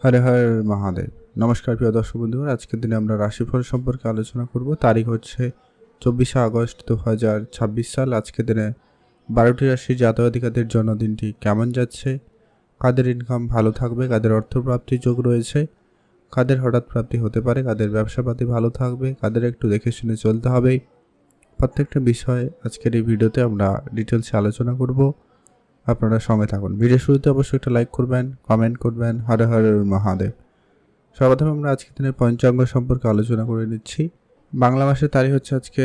হরে হর মহাদেব। নমস্কার প্রিয় দর্শক বন্ধুরা, আজকের দিনে আমরা রাশিফল সম্পর্কে আলোচনা করব। তারিখ হচ্ছে 24শে আগস্ট 2026 সাল। আজকের দিনে 12টি রাশির জাতক-জাতিকাদের জন্মদিনটি কেমন যাচ্ছে, কাদের ইনকাম ভালো থাকবে, কাদের অর্থপ্রাপ্তির যোগ রয়েছে, কাদের হঠাৎ প্রাপ্তি হতে পারে, কাদের ব্যবসাপাতি ভালো থাকবে, কাদের একটু দেখে শুনে চলতে হবে, প্রত্যেকটা বিষয়ে আজকের এই ভিডিওতে আমরা ডিটেলসে আলোচনা করব। আপনারা সঙ্গে থাকুন। ভিডিও শুরুতে অবশ্যই একটা লাইক করবেন, কমেন্ট করবেন। হর হর মহাদেব। সর্বপ্রথম আমরা আজকের দিনের পঞ্চাঙ্গ সম্পর্কে আলোচনা করে নিচ্ছি। বাংলা মাসের তারিখ হচ্ছে আজকে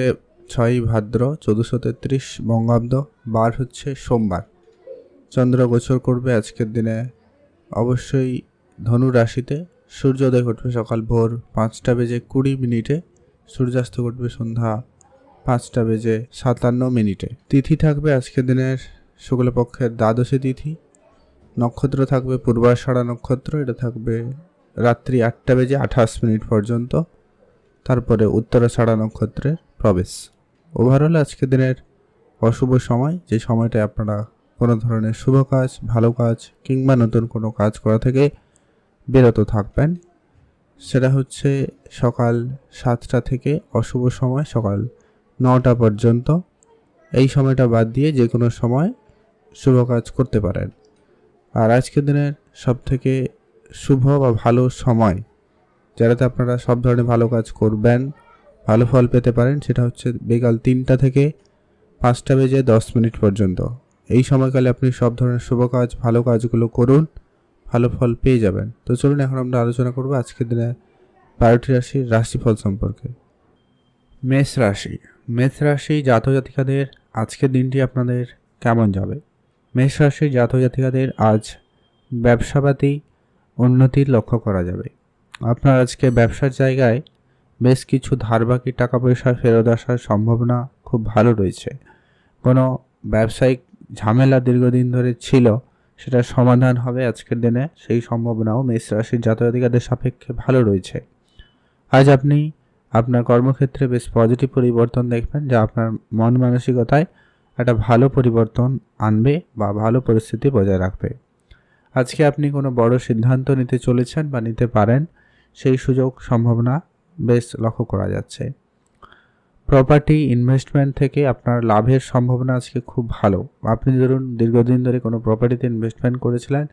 6ই ভাদ্র 1433 বঙ্গাব্দ, বার হচ্ছে সোমবার। চন্দ্র গোচর করবে আজকের দিনে অবশ্যই ধনু রাশিতে। সূর্যোদয় ঘটবে সকাল ভোর 5টা বেজে 20 মিনিটে, সূর্যাস্ত ঘটবে সন্ধ্যা 5টা বেজে 57 মিনিটে। তিথি থাকবে আজকের দিনের শুক্লপক্ষের দ্বাদশী তিথি। নক্ষত্র থাকবে পূর্বাষাঢ়া নক্ষত্র, এটা থাকবে রাত্রি 8টা বেজে 28 মিনিট পর্যন্ত। তারপরে উত্তরাষাঢ়া নক্ষত্রের প্রবেশ। ওভারঅল আজকের দিনের অশুভ সময়, যে সময়টায় আপনারা কোনো ধরনের শুভ কাজ, ভালো কাজ কিংবা নতুন কোনো কাজ করা থেকে বিরত থাকবেন, সেটা হচ্ছে সকাল 7টা থেকে অশুভ সময় সকাল 9টা পর্যন্ত। এই সময়টা বাদ দিয়ে যে কোনো সময় শুভ কাজ করতে পারেন। আর আজকের দিনের সবথেকে শুভ বা ভালো সময়, যারাতে আপনারা সব ধরনের ভালো কাজ করবেন, ভালো ফল পেতে পারেন, সেটা হচ্ছে বিকাল 3টা থেকে 5টা বেজে 10 মিনিট পর্যন্ত। এই সময়কালে আপনি সব ধরনের শুভ কাজ, ভালো কাজগুলো করুন, ভালো ফল পেয়ে যাবেন। তো চলুন এখন আমরা আলোচনা করব আজকের দিনে 12টি রাশির রাশিফল সম্পর্কে। মেষ রাশি। মেষ রাশি জাতক জাতিকাদের আজকের দিনটি আপনাদের কেমন যাবে? মেষ রাশির জাতক জাতিকাদের আজ ব্যবসাপাতি উন্নতির লক্ষ্য করা যাবে। আপনার আজকে ব্যবসার জায়গায় বেশ কিছু ধার বাকি টাকা পয়সা ফেরত আসার সম্ভাবনা খুব ভালো রয়েছে। কোনো ব্যবসায়িক ঝামেলা দীর্ঘদিন ধরে ছিল, সেটা সমাধান হবে আজকের দিনে, সেই সম্ভাবনাও মেষ রাশির জাতক জাতিকাদের সাপেক্ষে ভালো রয়েছে। আজ আপনি আপনার কর্মক্ষেত্রে বেশ পজিটিভ পরিবর্তন দেখবেন, যা আপনার মন মানসিকতায় একটা ভালো পরিবর্তন আনবে বা ভালো পরিস্থিতি বজায় রাখবে। আজকে আপনি কোনো বড় সিদ্ধান্ত নিতে চলেছেন বা নিতে পারেন, সেই সুযোগ সম্ভাবনা বেশ লক্ষ্য করা যাচ্ছে। প্রপার্টি ইনভেস্টমেন্ট থেকে আপনার লাভের সম্ভাবনা আজকে খুব ভালো। আপনি ধরুন দীর্ঘদিন ধরে কোনো প্রপার্টিতে ইনভেস্টমেন্ট করেছিলেন,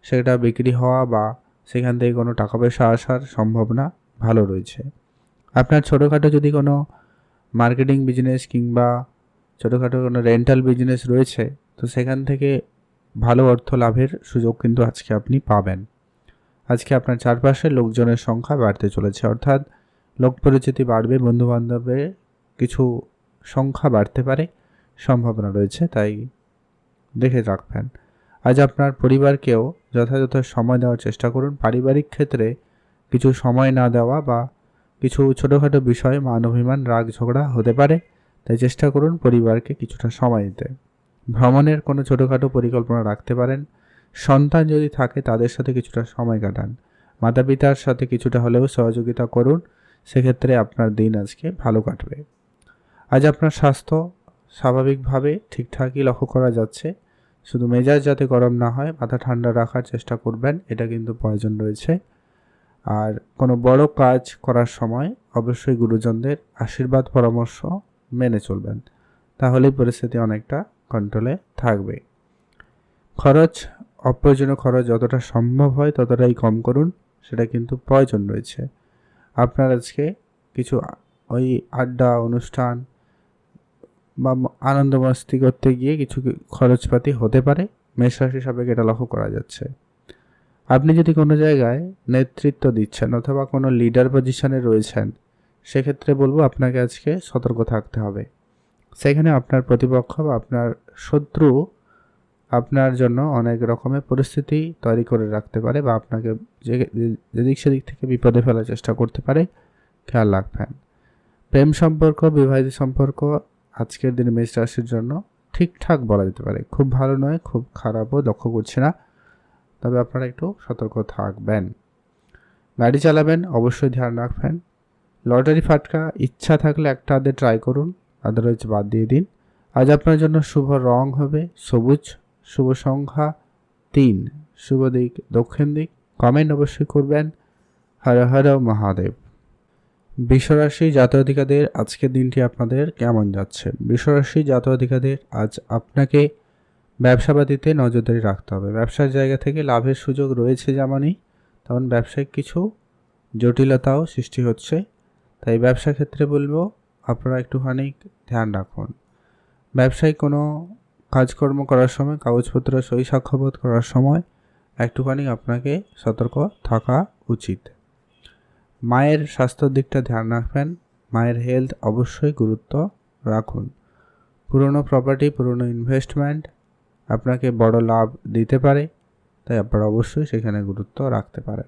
সেটা বিক্রি হওয়া বা সেখান থেকে কোনো টাকা পয়সা আসার সম্ভাবনা ভালো রয়েছে। আপনার ছোটোখাটো যদি কোনো মার্কেটিং বিজনেস কিংবা ছোটোখাটো কোনো রেন্টাল বিজনেস রয়েছে, তো সেখান থেকে ভালো অর্থ লাভের সুযোগ কিন্তু আজকে আপনি পাবেন। আজকে আপনার চারপাশে লোকজনের সংখ্যা বাড়তে চলেছে, অর্থাৎ লোক পরিচিতি বাড়বে, বন্ধুবান্ধবের কিছু সংখ্যা বাড়তে পারে, সম্ভাবনা রয়েছে, তাই দেখে রাখবেন। আজ আপনার পরিবারকেও যথাযথ সময় দেওয়ার চেষ্টা করুন। পারিবারিক ক্ষেত্রে কিছু সময় না দেওয়া বা কিছু ছোটোখাটো বিষয়ে মান অভিমান, রাগ ঝগড়া হতে পারে, তাই চেষ্টা করুন পরিবারকে কিছুটা সময় দিতে। ভ্রমণের কোনো ছোটোখাটো পরিকল্পনা রাখতে পারেন। সন্তান যদি থাকে তাদের সাথে কিছুটা সময় কাটান। মাতা পিতার সাথে কিছুটা হলেও সহযোগিতা করুন, সেক্ষেত্রে আপনার দিন আজকে ভালো কাটবে। আজ আপনার স্বাস্থ্য স্বাভাবিকভাবে ঠিকঠাকই লক্ষ্য করা যাচ্ছে, শুধু মেজাজ যাতে গরম না হয়, মাথা ঠান্ডা রাখার চেষ্টা করবেন, এটা কিন্তু প্রয়োজন রয়েছে। আর কোনো বড় কাজ করার সময় অবশ্যই গুরুজনদের আশীর্বাদ পরামর্শ মেনে চলবেন, তাহলেই পরিস্থিতি অনেকটা কন্ট্রোলে থাকবে। খরচ, অপ্রয়োজনীয় খরচ যতটা সম্ভব হয় ততটাই কম করুন, সেটা কিন্তু প্রয়োজন রয়েছে। আপনার আজকে কিছু ওই আড্ডা অনুষ্ঠান বা আনন্দ মস্তি করতে গিয়ে কিছু খরচপাতি হতে পারে, মেষ রাশি সাপেক্ষে এটা লক্ষ্য করা যাচ্ছে। আপনি যদি কোনো জায়গায় নেতৃত্ব দিচ্ছেন অথবা কোনো লিডার পজিশনে রয়েছেন, সেক্ষেত্রে বলবো আপনাকে আজকে সতর্ক থাকতে হবে। সেখানে আপনার প্রতিপক্ষ বা আপনার শত্রু আপনার জন্য অনেক রকমের পরিস্থিতি তৈরি করে রাখতে পারে বা আপনাকে যেদিক সেদিক থেকে বিপদে ফেলার চেষ্টা করতে পারে, খেয়াল রাখবেন। প্রেম সম্পর্ক, বিবাহিত সম্পর্ক আজকের দিনে মেষ রাশির জন্য ঠিকঠাক বলা যেতে পারে, খুব ভালো নয়, খুব খারাপও লক্ষ্য করছে না, তবে আপনারা একটু সতর্ক থাকবেন। গাড়ি চালাবেন অবশ্যই ধ্যান রাখবেন। লটারি ফাটকা ইচ্ছা থাকলে একটা আধে ট্রাই করুন, আদারওয়াইজ বাদ দিয়ে দিন। আজ আপনার জন্য শুভ রং হবে সবুজ, শুভ সংখ্যা 3, শুভ দিক দক্ষিণ দিক, কমেন্ট অবশ্যই করবেন। হর হর মহাদেব। বৃষরাশি জাতক-জাতিকাদের আজকের দিনটি আপনাদের কেমন যাচ্ছে? বৃষরাশি জাতক-জাতিকাদের আজ আপনাকে ব্যবসাবাদীতে নজরদারি রাখতে হবে। ব্যবসার জায়গা থেকে লাভের সুযোগ রয়েছে যেমনই, তেমন ব্যবসায়িক কিছু জটিলতাও সৃষ্টি হচ্ছে। তাই ব্যবসা ক্ষেত্রে বলবো আপনারা একটুখানি ধ্যান রাখুন। ব্যবসায়িক কোনো কাজকর্ম করার সময়, কাগজপত্র সই সাক্ষ্যবোধ করার সময় একটুখানি আপনাকে সতর্ক থাকা উচিত। মায়ের স্বাস্থ্যের দিকটা ধ্যান রাখবেন। মায়ের হেলথ অবশ্যই গুরুত্ব রাখুন। পুরনো প্রপার্টি, পুরনো ইনভেস্টমেন্ট আপনাকে বড় লাভ দিতে পারে, তাই আপনারা অবশ্যই সেখানে গুরুত্ব রাখতে পারেন।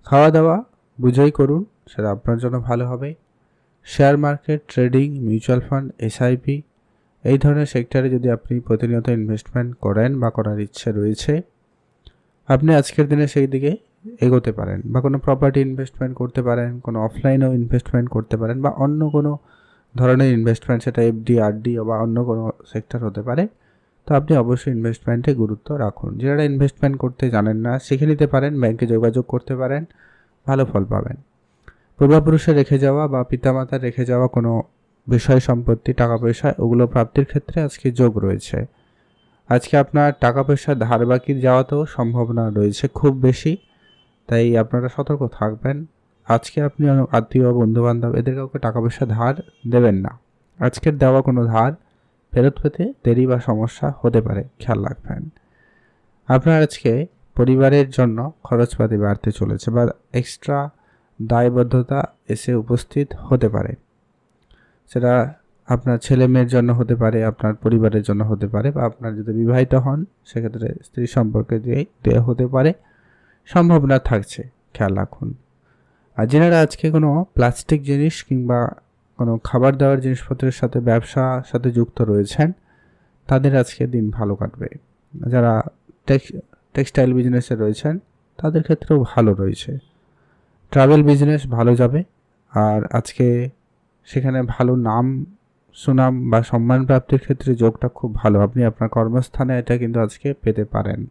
খাওয়া দাওয়া বুঝেই করুন, সেটা আপনার জন্য ভালো হবে। Share market, trading, mutual fund, SIP এই ধরনের সেক্টরে যদি আপনি প্রতিনিয়ত ইনভেস্টমেন্ট করেন বা করার ইচ্ছে রয়েছে, আপনি আজকের দিনে সেই দিকে এগোতে পারেন। বা কোনো প্রপার্টি ইনভেস্টমেন্ট করতে পারেন, কোনো অফলাইনেও ইনভেস্টমেন্ট করতে পারেন, বা অন্য কোনো ধরনের ইনভেস্টমেন্ট, সেটা এফডি, আরডি বা অন্য কোনো সেক্টর হতে পারে। তো আপনি অবশ্যই ইনভেস্টমেন্টে গুরুত্ব রাখুন। যারা ইনভেস্টমেন্ট করতে জানেন না, শিখে নিতে পারেন, ব্যাংকে যোগাযোগ করতে পারেন, ভালো ফল পাবেন। পূর্বপুরুষে রেখে যাওয়া বা পিতামাতার রেখে যাওয়া কোনো বিষয় সম্পত্তি, টাকা পয়সা, ওগুলো প্রাপ্তির ক্ষেত্রে আজকে যোগ রয়েছে। আজকে আপনার টাকা পয়সা ধার বাকি যাওয়াতেও সম্ভাবনা রয়েছে খুব বেশি, তাই আপনারা সতর্ক থাকবেন। আজকে আপনি আত্মীয়, বন্ধুবান্ধব এদের কাউকে টাকা পয়সা ধার দেবেন না। আজকের দেওয়া কোনো ধার ফেরত পেতে দেরি বা সমস্যা হতে পারে, খেয়াল রাখবেন। আপনার আজকে পরিবারের জন্য খরচপাতি বাড়তে চলেছে বা এক্সট্রা দায়বদ্ধতা এসে উপস্থিত হতে পারে। সেটা আপনার ছেলে মেয়ের জন্য হতে পারে, আপনার পরিবারের জন্য হতে পারে, বা আপনার যদি বিবাহিত হন সেক্ষেত্রে স্ত্রী সম্পর্কে দিয়েই দেওয়া হতে পারে, সম্ভাবনা থাকছে, খেয়াল রাখুন। আর যারা আজকে কোনো প্লাস্টিক জিনিস কিংবা কোনো খাবার দাবার জিনিসপত্রের সাথে ব্যবসার সাথে যুক্ত রয়েছেন, তাদের আজকে দিন ভালো কাটবে। যারা টেক্সটাইল বিজনেসে রয়েছেন তাদের ক্ষেত্রেও ভালো রয়েছে। ট্রাভেল বিজনেস ভালো যাবে, আর আজকে সেখানে ভালো নাম, সুনাম বা সম্মান প্রাপ্তির ক্ষেত্রে যোগটা খুব ভালো। আপনি আপনার কর্মস্থানে এটা কিন্তু আজকে পেতে পারেন।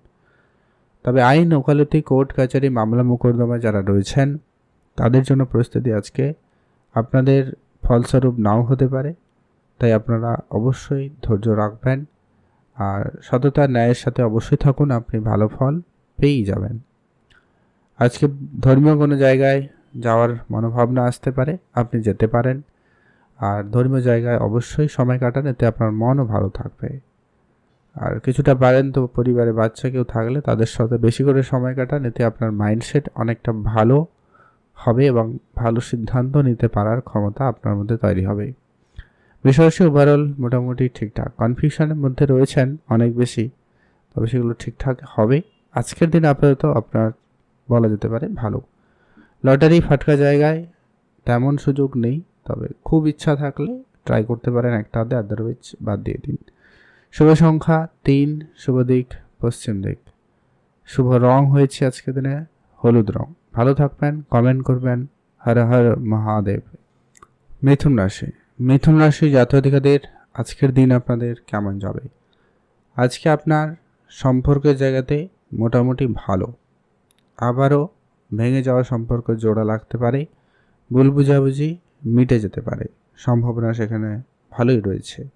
তবে আইন, ওকালতি, কোর্ট কাছারি, মামলা মোকদ্দমা যারা রয়েছেন তাদের জন্য পরিস্থিতি আজকে আপনাদের ফলস্বরূপ নাও হতে পারে, তাই আপনারা অবশ্যই ধৈর্য রাখবেন আর সততা ন্যায়ের সাথে অবশ্যই থাকুন, আপনি ভালো ফল পেয়েই যাবেন। আজকে ধর্মীয় কোনো জায়গায় যাওয়ার মনোভাবনা আসতে পারে, আপনি যেতে পারেন। আর ধর্মীয় জায়গায় অবশ্যই সময় কাটান, এতে আপনার মনও ভালো থাকবে। আর কিছুটা পারেন তো পরিবারে বাচ্চা কেউ থাকলে তাদের সাথে বেশি করে সময় কাটান, এতে আপনার মাইন্ডসেট অনেকটা ভালো হবে এবং ভালো সিদ্ধান্ত নিতে পারার ক্ষমতা আপনার মধ্যে তৈরি হবে। বিষয়টি ওভারঅল মোটামুটি ঠিকঠাক। কনফিউশনের মধ্যে রয়েছেন অনেক বেশি, তবে সেগুলো ঠিকঠাক হবে। আজকের দিন আপাতত আপনার বলা যেতে পারে ভালো। লটারি ফাটকা জায়গায় তেমন সুযোগ নেই, তবে খুব ইচ্ছা থাকলে ট্রাই করতে পারেন একটা হাতে, আদারওয়াইজ বাদ দিয়ে দিন। শুভ সংখ্যা 3, শুভ দিক পশ্চিম দিক, শুভ রং হয়েছে আজকের দিনে হলুদ রং। ভালো থাকবেন, কমেন্ট করবেন। হর হর মহাদেব। মিথুন রাশি। মিথুন রাশি জাতক-জাতিকাদের আজকের দিন আপনাদের কেমন যাবে? আজকে আপনার সম্পর্কের জায়গাতে মোটামুটি ভালো, আবারও ভেঙে যাওয়া সম্পর্ক জোড়া লাগতে পারে, ভুল বুঝাবুঝি মিটে যেতে পারে, সম্ভাবনা সেখানে ভালোই রয়েছে।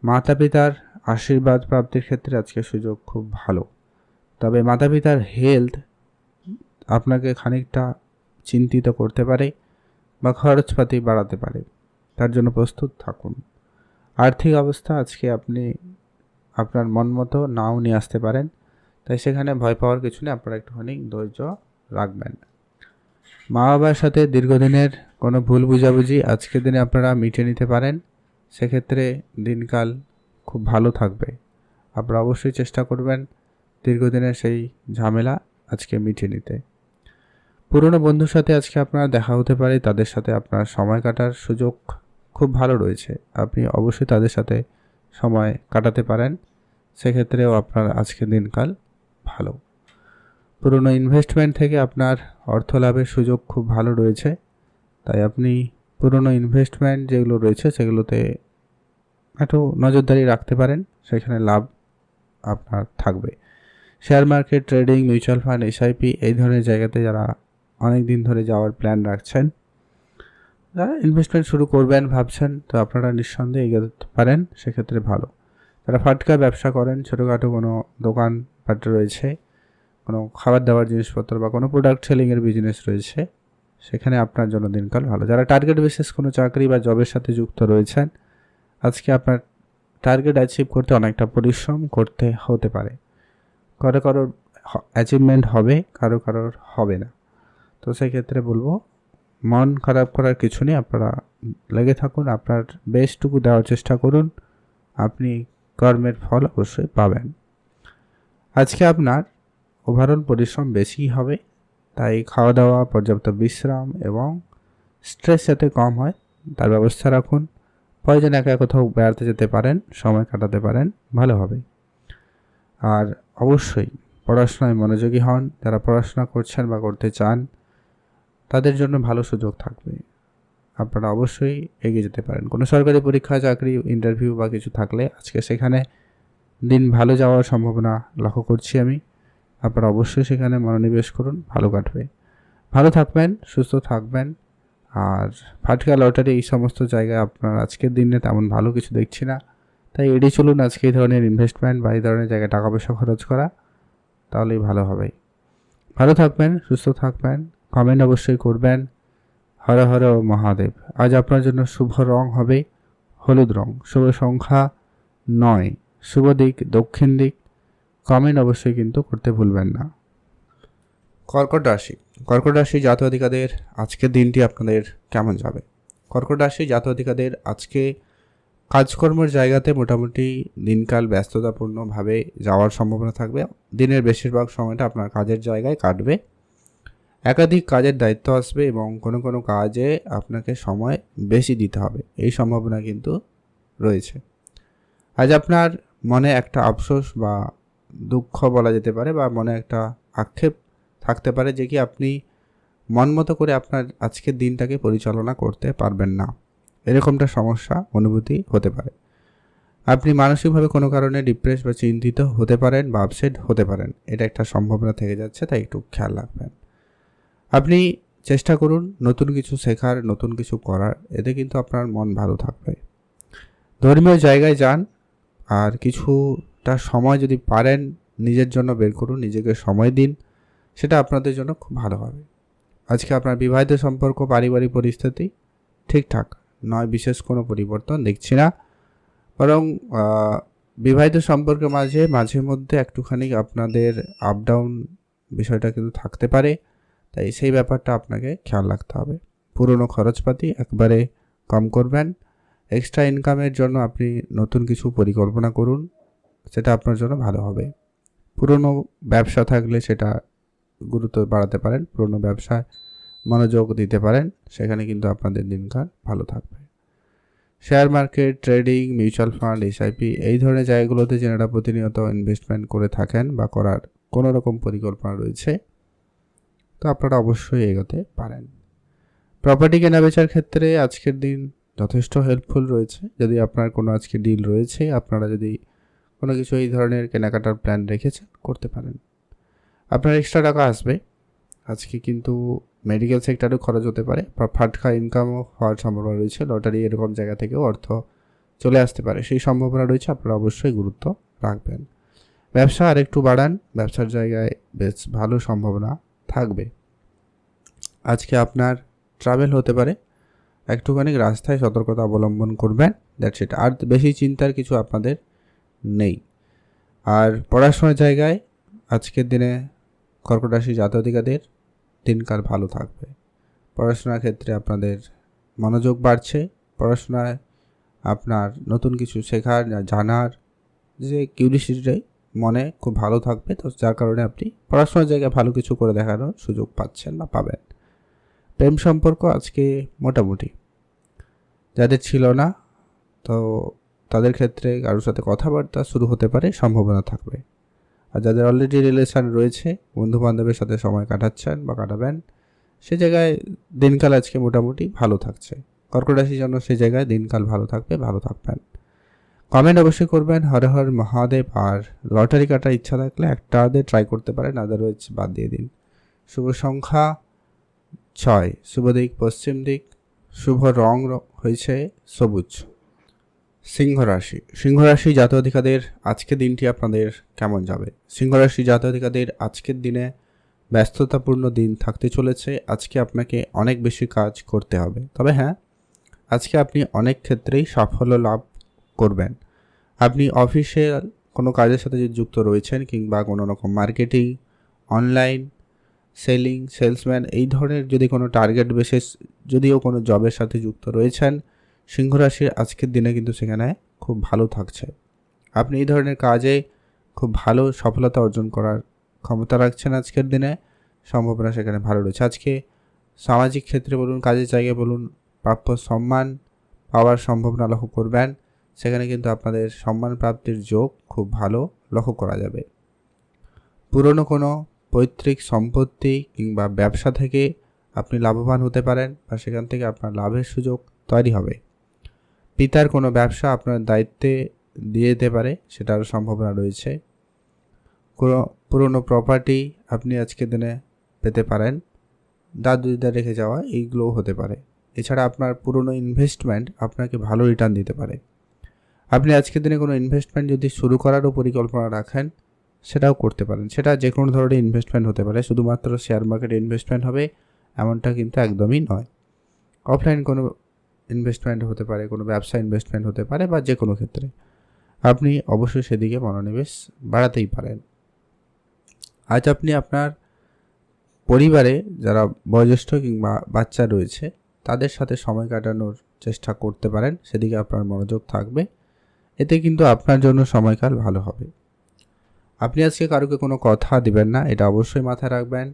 মাতা পিতার আশীর্বাদ প্রাপ্তির ক্ষেত্রে আজকে সুযোগ খুব ভালো, তবে মাতা পিতার হেলথ আপনাকে খানিকটা চিন্তিত করতে পারে বা খরচপাতি বাড়াতে পারে, তার জন্য প্রস্তুত থাকুন। আর্থিক অবস্থা আজকে আপনি আপনার মন মতো নাও নিয়ে আসতে পারেন, তাই সেখানে ভয় পাওয়ার কিছু নেই, আপনারা একটুখানি ধৈর্য রাখবেন। মা বাবার সাথে দীর্ঘদিনের কোনো ভুল বুঝাবুঝি আজকের দিনে আপনারা মিটিয়ে নিতে পারেন, সেক্ষেত্রে দিনকাল খুব ভালো থাকবে। আপনারা অবশ্যই চেষ্টা করবেন দীর্ঘদিনের সেই ঝামেলা আজকে মিটিয়ে নিতে। পুরনো বন্ধুর সাথে আজকে আপনার দেখা হতে পারে, তাদের সাথে আপনার সময় কাটার সুযোগ খুব ভালো রয়েছে, আপনি অবশ্যই তাদের সাথে সময় কাটাতে পারেন, সেক্ষেত্রেও আপনার আজকের দিনকাল ভালো। পুরনো ইনভেস্টমেন্ট থেকে আপনার অর্থ লাভের সুযোগ খুব ভালো রয়েছে, তাই আপনি পুরনো ইনভেস্টমেন্ট যেগুলো রয়েছে সেগুলোতে একটু নজরদারি রাখতে পারেন, সেখানে লাভ আপনার থাকবে। Share market, trading, mutual fund, SIP এই ধরনের জায়গাতে যারা অনেক দিন ধরে যাওয়ার প্ল্যান রাখছেন, যারা ইনভেস্টমেন্ট শুরু করবেন ভাবছেন, তো আপনারা নিঃসন্দেহে এগোতে পারেন, সেক্ষেত্রে ভালো। যারা ফাটকা ব্যবসা করেন, ছোটোখাটো কোনো দোকানপাট রয়েছে, কোনো খাবার দাবার জিনিসপত্র বা কোনো প্রোডাক্ট সেলিংয়ের বিজনেস রয়েছে, সেখানে আপনার জন্য দিনকাল ভালো। যারা টার্গেট বেসিস কোনো চাকরি বা জবের সাথে যুক্ত রয়েছেন, আজকে আপনার টার্গেট অ্যাচিভ করতে অনেকটা পরিশ্রম করতে হতে পারে। কারো কারোর অ্যাচিভমেন্ট হবে, কারো কারোর হবে না। তো সেক্ষেত্রে বলবো মন খারাপ করার কিছু নেই, আপনারা লেগে থাকুন, আপনার বেস্টটুকু দেওয়ার চেষ্টা করুন, আপনি কর্মের ফল অবশ্যই পাবেন। আজকে আপনার ওভারঅল পরিশ্রম বেশিই হবে, তাই খাওয়া দাওয়া, পর্যাপ্ত বিশ্রাম এবং স্ট্রেস যাতে কম হয় তার ব্যবস্থা রাখুন। প্রয়োজন একা কোথাও বেড়াতে যেতে পারেন, সময় কাটাতে পারেন, ভালো হবে। আর অবশ্যই পড়াশোনায় মনোযোগী হন। যারা পড়াশোনা করছেন বা করতে চান তাদের জন্য ভালো সুযোগ থাকবে, আপনারা অবশ্যই এগিয়ে যেতে পারেন। কোনো সরকারি পরীক্ষা, চাকরি, ইন্টারভিউ বা কিছু থাকলে আজকে সেখানে দিন ভালো যাওয়ার সম্ভাবনা লক্ষ্য করছি আমি। আপনারা অবশ্যই সেখানে মনোনিবেশ করুন, ভালো কাটবে। ভালো থাকবেন, সুস্থ থাকবেন। আর ফাটকা, লটারি এই সমস্ত জায়গায় আপনার আজকের দিনে তেমন ভালো কিছু দেখছি না, তাই এড়িয়ে চলুন আজকে এই ধরনের ইনভেস্টমেন্ট বা এই ধরনের জায়গায় টাকা পয়সা খরচ করা, তাহলেই ভালো হবে। ভালো থাকবেন, সুস্থ থাকবেন, কমেন্ট অবশ্যই করবেন। হর হর মহাদেব। আজ আপনার জন্য শুভ রং হবে হলুদ রং, শুভ সংখ্যা 9, শুভ দিক দক্ষিণ দিক। কমেন্ট অবশ্যই কিন্তু করতে ভুলবেন না। কর্কট রাশি। কর্কট রাশি জাতক-জাতিকাদের আজকের দিনটি আপনাদের কেমন যাবে? কর্কট রাশি জাতক-জাতিকাদের আজকে কাজকর্মের জায়গাতে মোটামুটি দিনকাল ব্যস্ততাপূর্ণভাবে যাওয়ার সম্ভাবনা থাকবে। দিনের বেশিরভাগ সময়টা আপনার কাজের জায়গায় কাটবে। একাধিক কাজের দায়িত্ব আসবে এবং কোনো কোনো কাজে আপনাকে সময় বেশি দিতে হবে, এই সম্ভাবনা কিন্তু রয়েছে। আজ আপনার মনে একটা আফসোস বা দুঃখ বলা যেতে পারে, বা মনে একটা আক্ষেপ থাকতে পারে যে কি আপনি মন মতো করে আপনার আজকের দিনটাকে পরিচালনা করতে পারবেন না, এরকমটা সমস্যা অনুভূতি হতে পারে। আপনি মানসিকভাবে কোনো কারণে ডিপ্রেস বা চিন্তিত হতে পারেন বা আপসেট হতে পারেন, এটা একটা সম্ভাবনা থেকে যাচ্ছে, তাই একটু খেয়াল রাখবেন। আপনি চেষ্টা করুন নতুন কিছু শেখার, নতুন কিছু করার, এতে কিন্তু আপনার মন ভালো থাকবে। ধর্মীয় জায়গায় যান, আর কিছুটা সময় যদি পারেন নিজের জন্য বের করুন, নিজেকে সময় দিন, সেটা আপনাদের জন্য খুব ভালো হবে। আজকে আপনার বিবাহিত সম্পর্ক, পারিবারিক পরিস্থিতি ঠিকঠাক নয়, বিশেষ কোনো পরিবর্তন দেখছি না, বরং বিবাহিত সম্পর্কের মাঝে মধ্যে একটুখানি আপনাদের আপ ডাউন বিষয়টা কিন্তু থাকতে পারে, তাই সেই ব্যাপারটা আপনাকে খেয়াল রাখতে হবে। পুরনো খরচপাতি একবারে কম করবেন। এক্সট্রা ইনকামের জন্য আপনি নতুন কিছু পরিকল্পনা করুন, সেটা আপনার জন্য ভালো হবে। পুরনো ব্যবসা থাকলে সেটা গুরুত্ব বাড়াতে পারেন, পুরনো ব্যবসায় মনোযোগ দিতে পারেন, সেখানে কিন্তু আপনাদের দিনকাল ভালো থাকবে। Share market, trading, mutual fund, SIP এই ধরনের জায়গাগুলোতে যারা প্রতিনিয়ত ইনভেস্টমেন্ট করে থাকেন বা করার কোনো রকম পরিকল্পনা রয়েছে, তো আপনারা অবশ্যই এগোতে পারেন। প্রপার্টি কেনা বেচার ক্ষেত্রে আজকের দিন যথেষ্ট হেল্পফুল রয়েছে। যদি আপনার কোনো আজকে ডিল রয়েছে, আপনারা যদি কোনো কিছু এই ধরনের কেনাকাটার প্ল্যান রেখেছেন, করতে পারেন। আপনার এক্সট্রা টাকা আসবে আজকে, কিন্তু মেডিকেল সেক্টরেও খরচ হতে পারে বা ফাটকা ইনকামও হওয়ার সম্ভাবনা রয়েছে। লটারি এরকম জায়গা থেকেও অর্থ চলে আসতে পারে, সেই সম্ভাবনা রয়েছে, আপনারা অবশ্যই গুরুত্ব রাখবেন। ব্যবসা আরেকটু বাড়ান, ব্যবসার জায়গায় বেশ ভালো সম্ভাবনা থাকবে। আজকে আপনার ট্রাভেল হতে পারে, একটুখানি রাস্তায় সতর্কতা অবলম্বন করবেন, দ্যাটস ইট। আর বেশি চিন্তার কিছু আপনাদের নেই। আর পড়াশোনার জায়গায় আজকের দিনে কর্কট রাশি জাতক-জাতিকাদের দিনকাল ভালো থাকবে। পড়াশোনার ক্ষেত্রে আপনাদের মনোযোগ বাড়ছে, পড়াশোনায় আপনার নতুন কিছু শেখার, জানার যে কিউরিওসিটিটাই মনে খুব ভালো থাকবে, তো যার কারণে আপনি পড়াশোনার জায়গায় ভালো কিছু করে দেখানোর সুযোগ পাচ্ছেন বা পাবেন। প্রেম সম্পর্ক আজকে মোটামুটি, যাদের ছিল না তো তাদের ক্ষেত্রে কারোর সাথে কথাবার্তা শুরু হতে পারে, সম্ভাবনা থাকবে। আর যাদের অলরেডি রিলেশান রয়েছে, বন্ধুবান্ধবের সাথে সময় কাটাচ্ছেন বা কাটাবেন, সে জায়গায় দিনকাল আজকে মোটামুটি ভালো থাকছে। কর্কট রাশির জন্য সে জায়গায় দিনকাল ভালো থাকবে, ভালো থাকবেন। কমেন্ট অবশ্যই করবেন। হর হর মহাদেব। আর লটারি কাটার ইচ্ছা থাকলে একটা ট্রাই করতে পারেন, আদারওয়াইজ বাদ দিয়ে দিন। শুভ সংখ্যা 6, শুভ দিক পশ্চিম দিক, শুভ রং হয়েছে সবুজ। সিংহ রাশি। সিংহ রাশি জাতক-জাতিকাদের আজকের দিনটি আপনাদের কেমন যাবে? সিংহ রাশি জাতক-জাতিকাদের আজকের দিনে ব্যস্ততাপূর্ণ দিন থাকতে চলেছে। আজকে আপনাকে অনেক বেশি কাজ করতে হবে, তবে হ্যাঁ, আজকে আপনি অনেক ক্ষেত্রেই সাফল্য লাভ করবেন। আপনি অফিসিয়াল কোনো কাজের সাথে যদি যুক্ত রয়েছেন কিংবা কোনো রকম মার্কেটিং, অনলাইন সেলিং, সেলসম্যান, এই ধরনের যদি কোনো টার্গেট বেসিস যদিও কোনো জবের সাথে যুক্ত রয়েছেন, সিংহ রাশির আজকের দিনে কিন্তু সেখানে খুব ভালো থাকছে। আপনি এই ধরনের কাজে খুব ভালো সফলতা অর্জন করার ক্ষমতা রাখছেন। আজকের দিনে সম্ভাবনা সেখানে ভালো রয়েছে। আজকে সামাজিক ক্ষেত্রে বলুন, কাজের জায়গায় বলুন, প্রাপ্য সম্মান পাওয়ার সম্ভাবনা লক্ষ্য করবেন। সেখানে কিন্তু আপনাদের সম্মান প্রাপ্তির যোগ খুব ভালো লক্ষ্য করা যাবে। পুরনো কোনো পৈতৃক সম্পত্তি কিংবা ব্যবসা থেকে আপনি লাভবান হতে পারেন বা সেখান থেকে আপনার লাভের সুযোগ তৈরি হবে। পিতার কোনো ব্যবসা আপনার দায়িত্বে দিয়ে দিতে পারে, সেটারও সম্ভাবনা রয়েছে। কোনো পুরনো প্রপার্টি আপনি আজকের দিনে পেতে পারেন, দাদু দিদা রেখে যাওয়া, এইগুলোও হতে পারে। এছাড়া আপনার পুরনো ইনভেস্টমেন্ট আপনাকে ভালো রিটার্ন দিতে পারে। আপনি আজকের দিনে কোনো ইনভেস্টমেন্ট যদি শুরু করারও পরিকল্পনা রাখেন, সেটাও করতে পারেন। সেটা যে কোনো ধরনের ইনভেস্টমেন্ট হতে পারে, শুধুমাত্র শেয়ার মার্কেটে ইনভেস্টমেন্ট হবে এমনটা কিন্তু একদমই নয়। অফলাইন কোনো ইনভেস্টমেন্ট হতে পারে, কোনো ব্যবসা ইনভেস্টমেন্ট হতে পারে, বা যে কোনো ক্ষেত্রে আপনি অবশ্যই সেদিকে মনোনিবেশ বাড়াতেই পারেন। আজ আপনি আপনার পরিবারে যারা বয়োজ্যেষ্ঠ কিংবা বাচ্চা রয়েছে তাদের সাথে সময় কাটানোর চেষ্টা করতে পারেন, সেদিকে আপনার মনোযোগ থাকবে। এতে কিন্তু আপনার জন্য সময়কাল ভালো হবে। আপনি আজকে কারোকে কোনো কথা দিবেন না, এটা অবশ্যই মাথায় রাখবেন।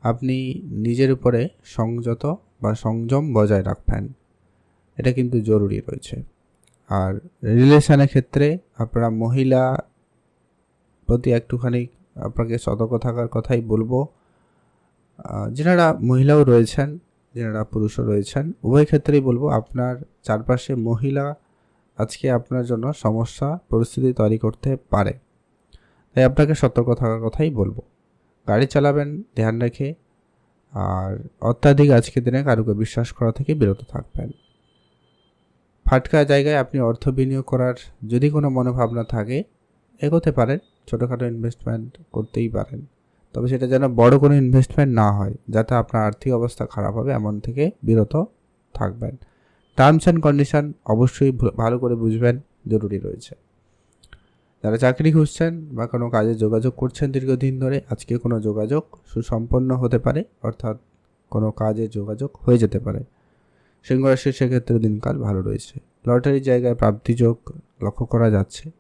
আপনি নিজের উপরে সংযত বা সংযম বজায় রাখবেন, এটা কিন্তু জরুরি রয়েছে। আর রিলেশনের ক্ষেত্রে আপনারা মহিলা প্রতি একটুখানি আপনাকে সতর্ক থাকার কথাই বলবো। যারা মহিলাও রয়েছেন, যারা পুরুষও রয়েছেন, উভয় ক্ষেত্রেই বলবো আপনার চারপাশে মহিলা আজকে আপনার জন্য সমস্যা পরিস্থিতি তৈরি করতে পারে, তাই আপনাকে সতর্ক থাকার কথাই বলবো। গাড়ি চালাবেন ধ্যান রেখে, আর অত্যাধিক আজকের দিনে কারোকে বিশ্বাস করা থেকে বিরত থাকবেন। ফাটকা জায়গায় আপনি অর্থ বিনিয়োগ করার যদি কোনো মনোভাবনা থাকে, এগোতে পারেন, ছোটোখাটো ইনভেস্টমেন্ট করতেই পারেন, তবে সেটা যেন বড় কোনো ইনভেস্টমেন্ট না হয় যাতে আপনার আর্থিক অবস্থা খারাপ হবে, এমন থেকে বিরত থাকবেন। টার্মস অ্যান্ড কন্ডিশন অবশ্যই ভালো করে বুঝবেন, জরুরি রয়েছে। যারা চাকরি খুঁজছেন বা কোনো কাজে যোগাযোগ করছেন দীর্ঘদিন ধরে, আজকে কোনো যোগাযোগ সুসম্পন্ন হতে পারে, অর্থাৎ কোনো কাজে যোগাযোগ হয়ে যেতে পারে। সিংহ রাশির সেক্ষেত্রে দিনকাল ভালো রয়েছে। লটারির জায়গায় প্রাপ্তিযোগ লক্ষ্য করা যাচ্ছে।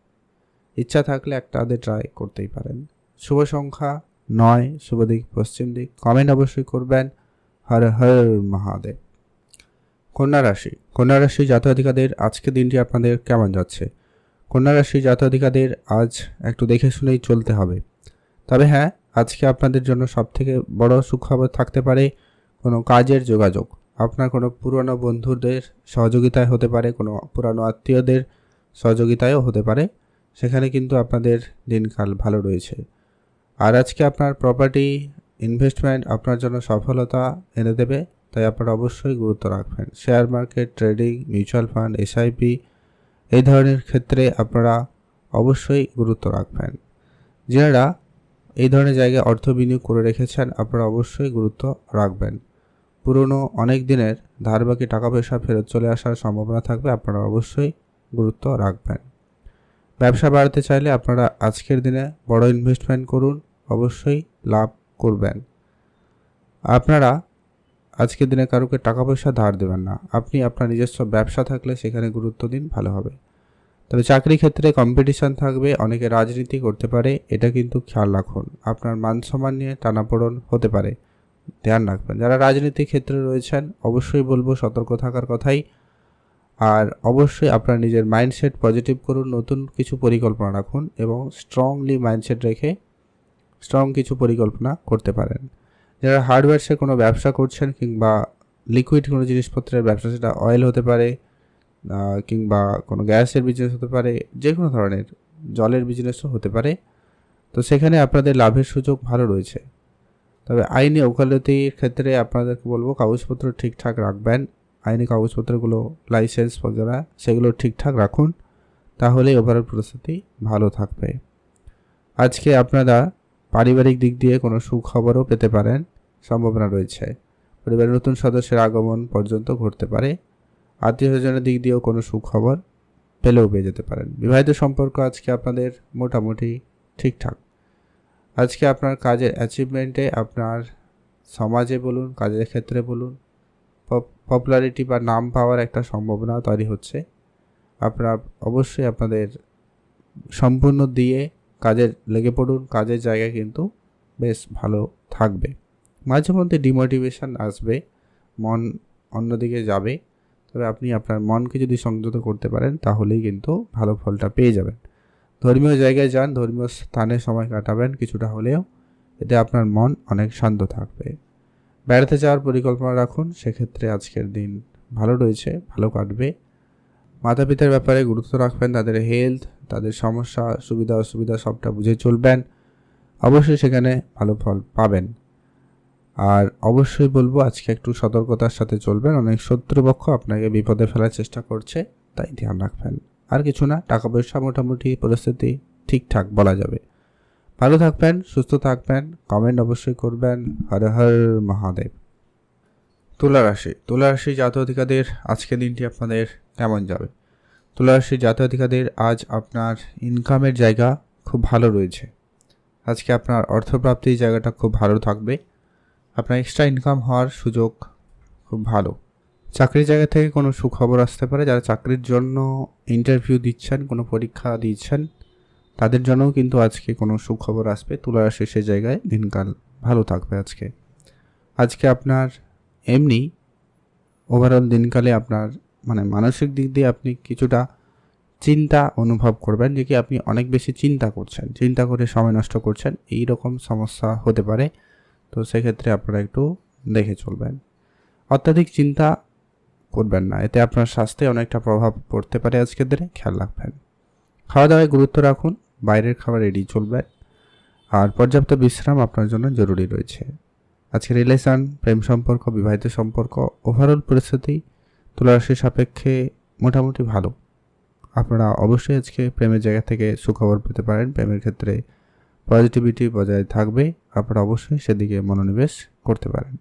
ইচ্ছা থাকলে একটা ট্রাই করতেই পারেন। শুভ সংখ্যা 9, শুভ দিক পশ্চিম দিক। কমেন্ট অবশ্যই করবেন। হর হর মহাদেব। কন্যা রাশি। কন্যা রাশি জাতক-জাতিকাদের আজকে দিনটি আপনাদের কেমন যাচ্ছে? কন্যা রাশি জাতক-জাতিকাদের আজ একটু দেখে শুনেই চলতে হবে, তবে হ্যাঁ, আজকে আপনাদের জন্য সবথেকে বড় সুখবর থাকতে পারে কোনো কাজের যোগাযোগ। আপনার কোনো পুরনো বন্ধুদের সহযোগিতায় হতে পারে, কোনো পুরানো আত্মীয়দের সহযোগিতায়ও হতে পারে, সেখানে কিন্তু আপনাদের দিনকাল ভালো রয়েছে। আর আজকে আপনার প্রপার্টি ইনভেস্টমেন্ট আপনার জন্য সফলতা এনে দেবে, তাই আপনারা অবশ্যই গুরুত্ব রাখবেন। Share market, trading, mutual fund, SIP, এই ধরনের ক্ষেত্রে আপনারা অবশ্যই গুরুত্ব রাখবেন। যারা এই ধরনের জায়গায় অর্থ বিনিয়োগ করে রেখেছেন, আপনারা অবশ্যই গুরুত্ব রাখবেন। পুরনো অনেক দিনের ধারবাকি টাকা পয়সা ফেরত চলে আসার সম্ভাবনা থাকবে, আপনারা অবশ্যই গুরুত্ব রাখবেন। ব্যবসা বাড়াতে চাইলে আপনারা আজকের দিনে বড় ইনভেস্টমেন্ট করুন, অবশ্যই লাভ করবেন। আপনারা আজকের দিনে কারোকে টাকা পয়সা ধার দেবেন না। আপনি আপনার নিজস্ব ব্যবসা থাকলে সেখানে গুরুত্ব দিন, ভালো হবে। তবে চাকরি ক্ষেত্রে কম্পিটিশন থাকবে, অনেকে রাজনীতি করতে পারে, এটা কিন্তু খেয়াল রাখুন। আপনার মান সম্মান নিয়ে টানাপোড়েন হতে পারে, ধ্যান রাখবেন। যারা রাজনীতির ক্ষেত্রে রয়েছেন অবশ্যই বলবো সতর্ক থাকার কথাই। আর অবশ্যই আপনার নিজের মাইন্ডসেট পজিটিভ করুন, নতুন কিছু পরিকল্পনা রাখুন এবং স্ট্রংলি মাইন্ডসেট রেখে স্ট্রং কিছু পরিকল্পনা করতে পারেন। যারা হার্ডওয়্যারসে কোনো ব্যবসা করছেন কিংবা লিকুইড কোনো জিনিসপত্রের ব্যবসা, সেটা অয়েল হতে পারে, কিংবা কোনো গ্যাসের বিজনেস হতে পারে, যে কোনো ধরনের জলের বিজনেসও হতে পারে। তো সেখানে আপনাদের লাভের সুযোগ ভালো রয়েছে। তবে আইনি ওকালতির ক্ষেত্রে আপনাদেরকে বলবো কাগজপত্র ঠিকঠাক রাখবেন। আইনি কাগজপত্রগুলো, লাইসেন্স বগেরা, সেগুলো ঠিকঠাক রাখুন, তাহলেই ওভারঅল পরিস্থিতি ভালো থাকবে। আজকে আপনারা পারিবারিক দিক দিয়ে কোনো সুখবরও পেতে পারেন, সম্ভাবনা রয়েছে। পরিবারের নতুন সদস্যের আগমন পর্যন্ত ঘটতে পারে। আত্মীয় স্বজনের দিক দিয়েও কোনো সুখবর পেলেও পেয়ে যেতে পারেন। বিবাহিত সম্পর্ক আজকে আপনাদের মোটামুটি ঠিকঠাক। আজকে আপনার কাজের অ্যাচিভমেন্টে, আপনার সমাজে বলুন, কাজের ক্ষেত্রে বলুন, পপুলারিটি বা নাম পাওয়ার একটা সম্ভাবনা তৈরি হচ্ছে। আপনারা অবশ্যই আপনাদের সম্পূর্ণ দিয়ে কাজে লেগে পড়ুন। কাজের জায়গায় কিন্তু বেশ ভালো থাকবে। মাঝে মধ্যে ডিমোটিভেশন আসবে, মন অন্যদিকে যাবে, তবে আপনি আপনার মনকে যদি সংযত করতে পারেন তাহলেই কিন্তু ভালো ফলটা পেয়ে যাবেন। ধর্মীয় জায়গায় যান, ধর্মীয় স্থানে সময় কাটাবেন কিছুটা হলেও, এতে আপনার মন অনেক শান্ত থাকবে। বেড়াতে যাওয়ার পরিকল্পনা রাখুন, সেক্ষেত্রে আজকের দিন ভালো রয়েছে, ভালো কাটবে। মাতা পিতার ব্যাপারে গুরুত্ব রাখবেন, তাদের হেলথ, তাদের সমস্যা, সুবিধা অসুবিধা সবটা বুঝে চলবেন, অবশ্যই সেখানে ভালো ফল পাবেন। আর অবশ্যই বলবো আজকে একটু সতর্কতার সাথে চলবেন, অনেক শত্রুপক্ষ আপনাকে বিপদে ফেলার চেষ্টা করছে, তাই ধ্যান রাখবেন। আর কিছু না, টাকা পয়সা মোটামুটি পরিস্থিতি ঠিকঠাক বলা যাবে। ভালো থাকবেন, সুস্থ থাকবেন, কমেন্ট অবশ্যই করবেন। হর হর মহাদেব। তুলা রাশি জাতক-জাতিকাদের আজকের দিনটি আপনাদের কেমন যাবে? তুলা রাশি জাতক-জাতিকাদের আজ আপনার ইনকামের জায়গা খুব ভালো রয়েছে। আজকে আপনার অর্থপ্রাপ্তির জায়গাটা খুব ভালো থাকবে। আপনার এক্সট্রা ইনকাম হওয়ার সুযোগ খুব ভালো। চাকরির জায়গা থেকে কোনো সুখবর আসতে পারে। যারা চাকরির জন্য ইন্টারভিউ দিচ্ছেন, কোনো পরীক্ষা দিচ্ছেন, তাদের জন্যও কিন্তু আজকে কোনো সুখবর আসবে। তুলা রাশির সে জায়গায় দিনকাল ভালো থাকবে আজকে আপনার এমনি ওভারঅল দিনকালে আপনার মানসিক দিক দিয়ে আপনি কিছুটা চিন্তা অনুভব করবেন, যে কি আপনি অনেক বেশি চিন্তা করছেন, চিন্তা করে সময় নষ্ট করছেন, এই রকম সমস্যা হতে পারে। তো সেক্ষেত্রে আপনারা একটু দেখে চলবেন। অত্যাধিক চিন্তা করবেন না, এতে আপনার স্বাস্থ্যে অনেকটা প্রভাব পড়তে পারে। আজকের দিনে খেয়াল রাখবেন। খাওয়া দাওয়ায় গুরুত্ব রাখুন, বাইরের খাবার এড়িয়ে চলবেন, আর পর্যাপ্ত বিশ্রাম আপনার জন্য জরুরি রয়েছে। আজকে রিলেশন, প্রেম সম্পর্ক, বিবাহিত সম্পর্ক, ওভারঅল পরিস্থিতি তুলারাশির সাপেক্ষে মোটামুটি ভালো। আপনারা অবশ্যই আজকে প্রেমের জায়গা থেকে সুখবর পেতে পারেন। প্রেমের ক্ষেত্রে পজিটিভিটি বজায় থাকবে, আপনারা অবশ্যই সেদিকে মনোনিবেশ করতে পারেন।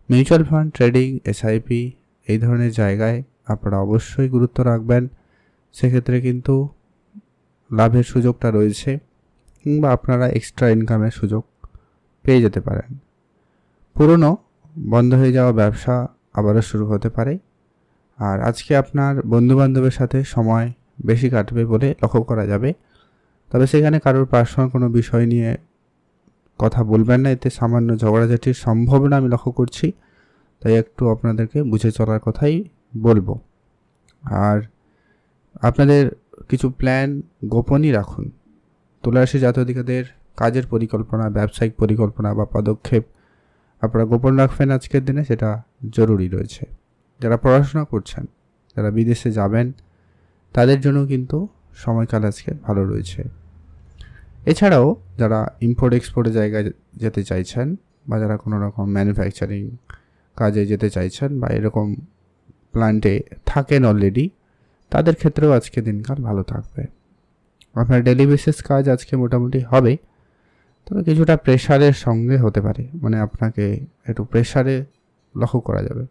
মিউচুয়াল ফান্ড, ট্রেডিং, এসআইপি এই ধরনের জায়গায় আপনারা অবশ্যই গুরুত্ব রাখবেন। সেক্ষেত্রে কিন্তু লাভের সুযোগটা রয়েছে, কিংবা আপনারা এক্সট্রা ইনকামের সুযোগ পেয়ে যেতে পারেন। পুরনো বন্ধ হয়ে যাওয়া ব্যবসা আবারও শুরু হতে পারে। আর আজকে আপনার বন্ধুবান্ধবের সাথে সময় বেশি কাটবে বলে লক্ষ্য করা যাবে। তবে সেখানে কারোর পার্সোনাল কোনো বিষয় নিয়ে কথা বলবেন না, এতে সামান্য ঝগড়াঝাটির সম্ভাবনা আমি লক্ষ্য করছি, তাই একটু আপনাদেরকে বুঝে চলার কথাই বলবো। আর আপনাদের কিছু প্ল্যান গোপনই রাখুন। তুলারাশি জাতক-জাতিকাদের কাজের পরিকল্পনা, ব্যবসায়িক পরিকল্পনা বা পদক্ষেপ আপনারা গোপন রাখবেন আজকের দিনে, সেটা জরুরি রয়েছে। যারা পড়াশোনা করছেন, যারা বিদেশে যাবেন, তাদের জন্য কিন্তু সময়কাল আজকে ভালো রয়েছে। এছাড়াও যারা ইম্পোর্ট এক্সপোর্টের জায়গায় যেতে চাইছেন, বা যারা কোনো রকম ম্যানুফ্যাকচারিং কাজে যেতে চাইছেন, বা এরকম প্ল্যান্টে থাকেন অলরেডি, তাদের ক্ষেত্রেও আজকে দিনকাল ভালো থাকবে। আপনার ডেলি বেসিস কাজ আজকে মোটামুটি হবে, তবে কিছুটা প্রেশারের সঙ্গে হতে পারে, আপনাকে একটু প্রেশারে লক্ষ্য করা যাবে।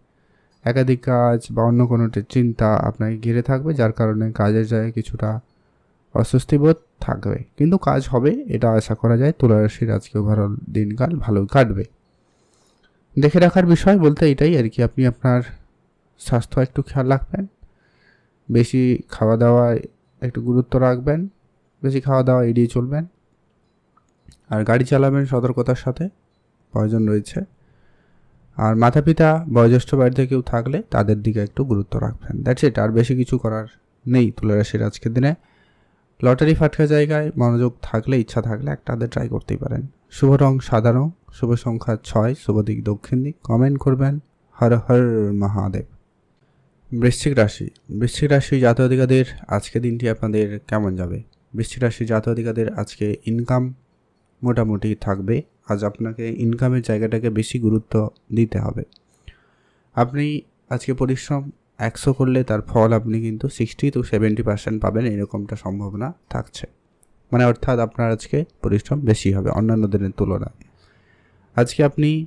একাধিক কাজ বা অন্য কোনো চিন্তা আপনাকে ঘিরে থাকবে, যার কারণে কাজের জায়গায় কিছুটা অস্বস্তিবোধ থাকবে, কিন্তু কাজ হবে এটা আশা করা যায়। তুলারাশির আজকে ওভারঅল দিনকাল ভালো কাটবে। দেখে রাখার বিষয় বলতে এটাই আর কি, আপনি আপনার স্বাস্থ্য একটু খেয়াল রাখবেন, বেশি খাওয়া দাওয়ায় একটু গুরুত্ব রাখবেন, বেশি খাওয়া দাওয়া এড়িয়ে চলবেন, আর গাড়ি চালাবেন সতর্কতার সাথে, প্রয়োজন রয়েছে। আর মাতা পিতা বয়োজ্যেষ্ঠ বাড়িতে কেউ থাকলে তাদের দিকে একটু গুরুত্ব রাখবেন। দ্যাটস ইট, আর বেশি কিছু করার নেই তুলারাশির আজকের দিনে। লটারি ফাটকা জায়গায় মনোযোগ থাকলে, ইচ্ছা থাকলে একটা ট্রাই করতেই পারেন। শুভ রং সাদা রং, শুভ সংখ্যা 6, শুভ দিক দক্ষিণ দিক। কমেন্ট করবেন। হর হর মহাদেব। বৃশ্চিক রাশি জাতক-জাতিকাদের আজকে দিনটি আপনাদের কেমন যাবে? বৃশ্চিক রাশি জাতক-জাতিকাদের আজকে ইনকাম মোটামুটি থাকবে। আজ আপনাকে ইনকামের জায়গাটাকে বেশি গুরুত্ব দিতে হবে। আপনি আজকে পরিশ্রম 100 করলে তার ফল আপনি কিন্তু 60-70% পাবেন, এরকমটা সম্ভাবনা থাকছে। মানে অর্থাৎ আপনার আজকে পরিশ্রম বেশি হবে অন্যান্য দিনের তুলনায়। আজকে আপনি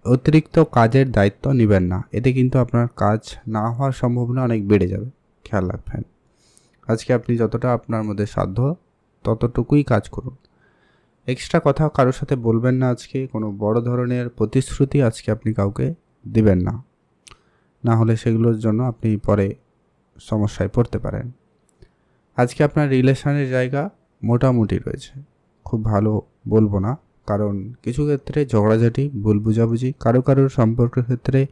অতিরিক্ত কাজের দায়িত্ব নেবেন না, এতে কিন্তু আপনার কাজ না হওয়ার সম্ভাবনা অনেক বেড়ে যাবে, খেয়াল রাখবেন। আজকে আপনি যতটা আপনার মধ্যে সাধ্য ততটুকুই কাজ করুন। এক্সট্রা কথা কারোর সাথে বলবেন না। আজকে কোনো বড় ধরনের প্রতিশ্রুতি আজকে আপনি কাউকে দিবেন না, না হলে সেগুলোর জন্য আপনি পরে সমস্যায় পড়তে পারেন। আজকে আপনার রিলেশনের জায়গা মোটামুটি রয়েছে, খুব ভালো বলবো না, কারণ কিছু ক্ষেত্রে ঝগড়াঝাটি, ভুল বুঝাবুঝি, কারোর সম্পর্কের ক্ষেত্রে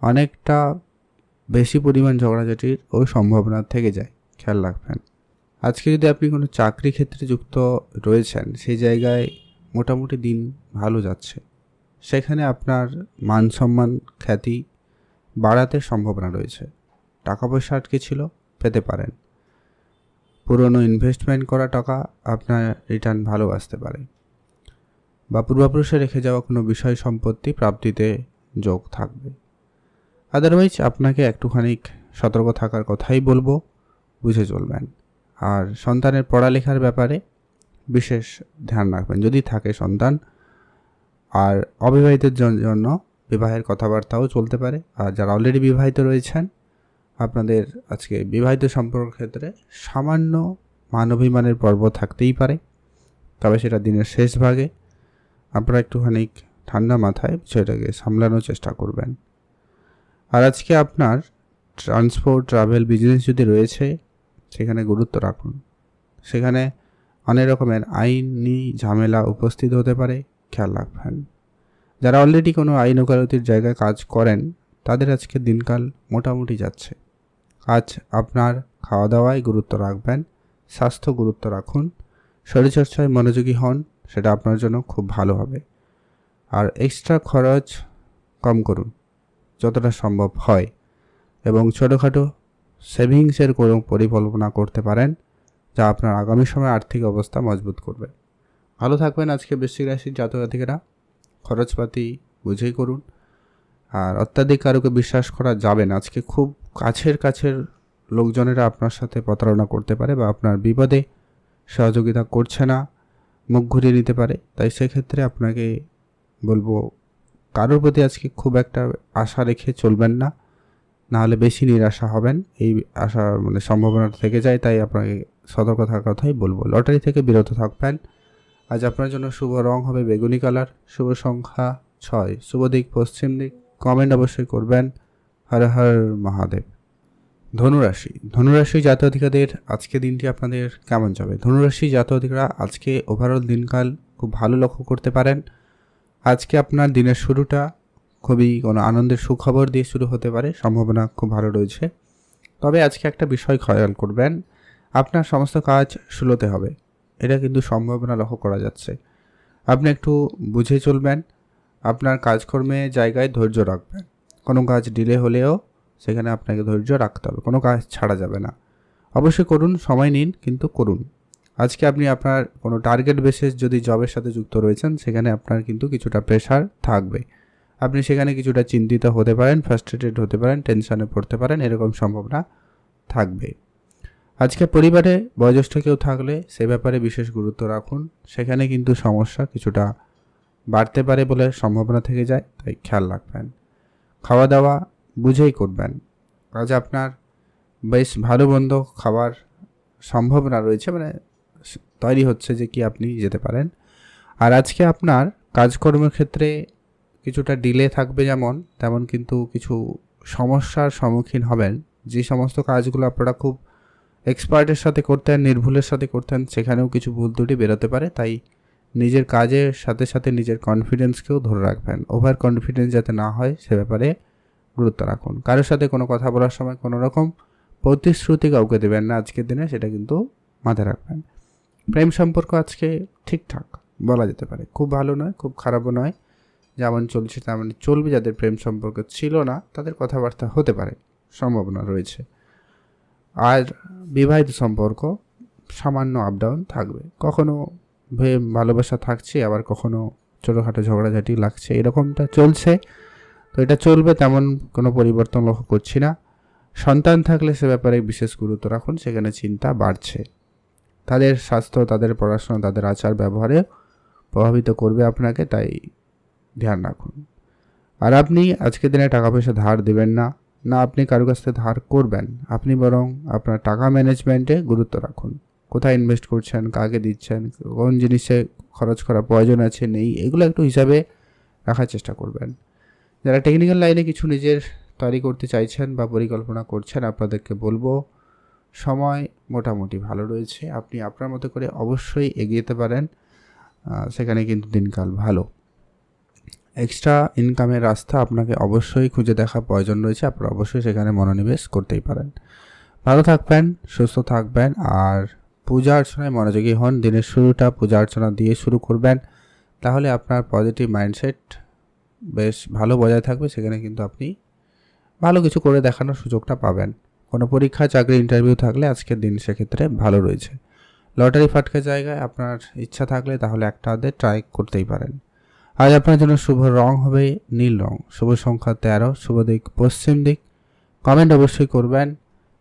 অনেকটা বেশি পরিমাণ ঝগড়াঝাটির সম্ভাবনা থেকে যায়, খেয়াল রাখবেন। আজকে যদি আপনি কোনো চাকরি ক্ষেত্রে যুক্ত রয়েছেন, সেই জায়গায় মোটামুটি দিন ভালো যাচ্ছে। সেখানে আপনার মান সম্মান, খ্যাতি বাড়াতে সম্ভাবনা রয়েছে। টাকা পয়সা আটকে ছিল, পেতে পারেন। পুরনো ইনভেস্টমেন্ট করা টাকা আপনার রিটার্ন ভালো আসতে পারে, বা পূর্বপুরুষে রেখে যাওয়া কোনো বিষয় সম্পত্তি প্রাপ্তিতে যোগ থাকবে। আদারওয়াইজ আপনাকে একটুখানি সতর্ক থাকার কথাই বলবো, বুঝে চলবেন। আর সন্তানের পড়ালেখার ব্যাপারে বিশেষ ধ্যান রাখবেন যদি থাকে সন্তান। আর অবিবাহিতের জন্য বিবাহের কথাবার্তাও চলতে পারে। আর যারা অলরেডি বিবাহিত রয়েছেন, আপনাদের আজকে বিবাহিত সম্পর্কের ক্ষেত্রে সামান্য মানবিমানের পর্ব থাকতেই পারে, তবে সেটা দিনের শেষ ভাগে। আপনারা একটুখানি ঠান্ডা মাথায় বিষয়টাকে সামলানোর চেষ্টা করবেন। আর আজকে আপনার ট্রান্সপোর্ট, ট্রাভেল, বিজনেস যদি রয়েছে, সেখানে গুরুত্ব রাখুন। সেখানে অনেক রকমের আইনি ঝামেলা উপস্থিত হতে পারে, খেয়াল রাখবেন। যারা অলরেডি কোনো আইন ওকালতির জায়গায় কাজ করেন, তাদের আজকে দিনকাল মোটামুটি যাচ্ছে। আজ আপনার খাওয়া দাওয়ায় গুরুত্ব রাখবেন, স্বাস্থ্য গুরুত্ব রাখুন, শরীরচর্চায় মনোযোগী হন, সেটা আপনার জন্য খুব ভালো হবে। আর এক্সট্রা খরচ কম করুন যতটা সম্ভব হয়, এবং ছোটোখাটো সেভিংসের কোনো পরিকল্পনা করতে পারেন, যা আপনার আগামী সময়ে আর্থিক অবস্থা মজবুত করবে। ভালো থাকবেন আজকে বৃশ্চিক রাশির জাতক-জাতিকারা। খরচপাতি বুঝেই করুন, আর অত্যাধিক কারোকে বিশ্বাস করা যাবে না। আজকে খুব কাছের লোকজনেরা আপনার সাথে প্রতারণা করতে পারে, বা আপনার বিপদে সহযোগিতা করছে না, মুখ ঘুরিয়ে নিতে পারে। তাই সেক্ষেত্রে আপনাকে বলবো, কারোর প্রতি আজকে খুব একটা আশা রেখে চলবেন না, নাহলে বেশি নিরাশা হবেন। এই আশা সম্ভাবনাটা থেকে যায়, তাই আপনাকে সতর্ক থাকার কথাই বলবো। লটারি থেকে বিরত থাকবেন। আজ আপনার জন্য শুভ রং হবে বেগুনি কালার, শুভ সংখ্যা 6, শুভ দিক পশ্চিম দিক। কমেন্ট অবশ্যই করবেন। হর হর মহাদেব। ধনুরাশি জাতক-জাতিকাদের আজকে দিনটি আপনাদের কেমন যাবে? ধনুরাশি জাতক-জাতিকারা আজকে ওভারঅল দিনকাল খুব ভালো লক্ষ্য করতে পারেন। আজকে আপনার দিনের শুরুটা খুবই কোনো আনন্দের সুখবর দিয়ে শুরু হতে পারে, সম্ভাবনা খুব ভালো রয়েছে। তবে আজকে একটা বিষয় খেয়াল করবেন, আপনার সমস্ত কাজ সুলোতে হবে, এটা কিন্তু সম্ভাবনা লক্ষ্য করা যাচ্ছে। আপনি একটু বুঝে চলবেন, আপনার কাজকর্মে জায়গায় ধৈর্য রাখবেন। কোনো কাজ ডিলে হলেও সেখানে আপনাকে ধৈর্য রাখতে হবে, কোনো কাজ ছাড়া যাবে না। অবশ্যই করুন, সময় নিন, কিন্তু করুন। আজকে আপনি আপনার কোনো টার্গেট বেসিস যদি জবের সাথে যুক্ত রয়েছেন, সেখানে আপনার কিন্তু কিছুটা প্রেশার থাকবে। আপনি সেখানে কিছুটা চিন্তিত হতে পারেন, ফ্রাস্ট্রেটেড হতে পারেন, টেনশনে পড়তে পারেন, এরকম সম্ভাবনা থাকবে। আজকে পরিবারে বয়োজ্যেষ্ঠ কেউ থাকলে সে ব্যাপারে বিশেষ গুরুত্ব রাখুন, সেখানে কিন্তু সমস্যা কিছুটা বাড়তে পারে বলে সম্ভাবনা থেকে যায়, তাই খেয়াল রাখবেন। খাওয়া দাওয়া বুঝেই করবেন। আজ আপনার বেশ ভালো মন্দ খাবার সম্ভাবনা রয়েছে, তৈরি হচ্ছে যে কি আপনি যেতে পারেন। আর আজকে আপনার কাজকর্মের ক্ষেত্রে কিছুটা ডিলে থাকবে, তেমন কিন্তু কিছু সমস্যার সম্মুখীন হবেন। যে সমস্ত কাজগুলো আপনারা খুব এক্সপার্টের সাথে করতেন, নির্ভুলের সাথে করতেন, সেখানেও কিছু ভুল ত্রুটি বেরোতে পারে। তাই নিজের কাজের সাথে সাথে নিজের কনফিডেন্সকেও ধরে রাখবেন। ওভার কনফিডেন্স যাতে না হয় সে ব্যাপারে গুরুত্ব রাখুন। কারোর সাথে কোনো কথা বলার সময় কোনো রকম প্রতিশ্রুতি কাউকে দেবেন না আজকের দিনে, সেটা কিন্তু মাথায় রাখবেন। প্রেম সম্পর্ক আজকে ঠিকঠাক বলা যেতে পারে, খুব ভালো নয়, খুব খারাপও নয়। যেমন চলছে তেমন চলবে। যাদের প্রেম সম্পর্ক ছিল না, তাদের কথাবার্তা হতে পারে। সম্ভাবনা রয়েছে। আর বিবাহিত সম্পর্ক সামান্য আপ ডাউন থাকবে, কখনো ভালোবাসা থাকছে, আবার কখনো ছোটোখাটো ঝগড়াঝাটি লাগছে, এরকমটা চলছে। তো এটা চলবে, তেমন কোনো পরিবর্তন লক্ষ্য করছি না। সন্তান থাকলে সে ব্যাপারে বিশেষ গুরুত্ব রাখুন, সেখানে চিন্তা বাড়ছে। তাদের স্বাস্থ্য, তাদের পড়াশোনা, তাদের আচার ব্যবহারে প্রভাবিত করবে আপনাকে, তাই ধ্যান রাখুন। আর আপনি আজকের দিনে টাকা পয়সা ধার দেবেন না, না আপনি কারো কাছ থেকে ধার করবেন। আপনি বরং আপনার টাকা ম্যানেজমেন্টে গুরুত্ব রাখুন। কোথায় ইনভেস্ট করছেন, কাকে দিচ্ছেন, কোন জিনিসে খরচ করা প্রয়োজন আছে নেই, এগুলো একটু হিসাবে রাখার চেষ্টা করবেন। যারা টেকনিক্যাল লাইনে কিছু নিজের তৈরি করতে চাইছেন বা পরিকল্পনা করছেন, আপনাদেরকে বলবো সময় মোটামুটি ভালো রয়েছে। আপনি আপনার মতো করে অবশ্যই এগিয়ে যেতে পারেন, সেখানে কিন্তু দিনকাল ভালো। এক্সট্রা ইনকামের রাস্তা আপনাকে অবশ্যই খুঁজে দেখা প্রয়োজন রয়েছে, আপনারা অবশ্যই সেখানে মনোনিবেশ করতেই পারেন। ভালো থাকবেন, সুস্থ থাকবেন, আর পূজা অর্চনায় মনোযোগী হন। দিনের শুরুটা পূজা অর্চনা দিয়ে শুরু করবেন, তাহলে আপনার পজিটিভ মাইন্ডসেট বেশ ভালো বজায় থাকবে। সেখানে কিন্তু আপনি ভালো কিছু করে দেখানোর সুযোগটা পাবেন। কোনো পরীক্ষা, চাকরি, ইন্টারভিউ থাকলে আজকের দিন সেক্ষেত্রে ভালো রয়েছে। লটারি ফাটকা জায়গায় আপনার ইচ্ছা থাকলে তাহলে একটা আধে ট্রাই করতেই পারেন। আজ আপনার জন্য শুভ রং হবে নীল রং, শুভ সংখ্যা 13, শুভ দিক পশ্চিম দিক। কমেন্ট অবশ্যই করবেন।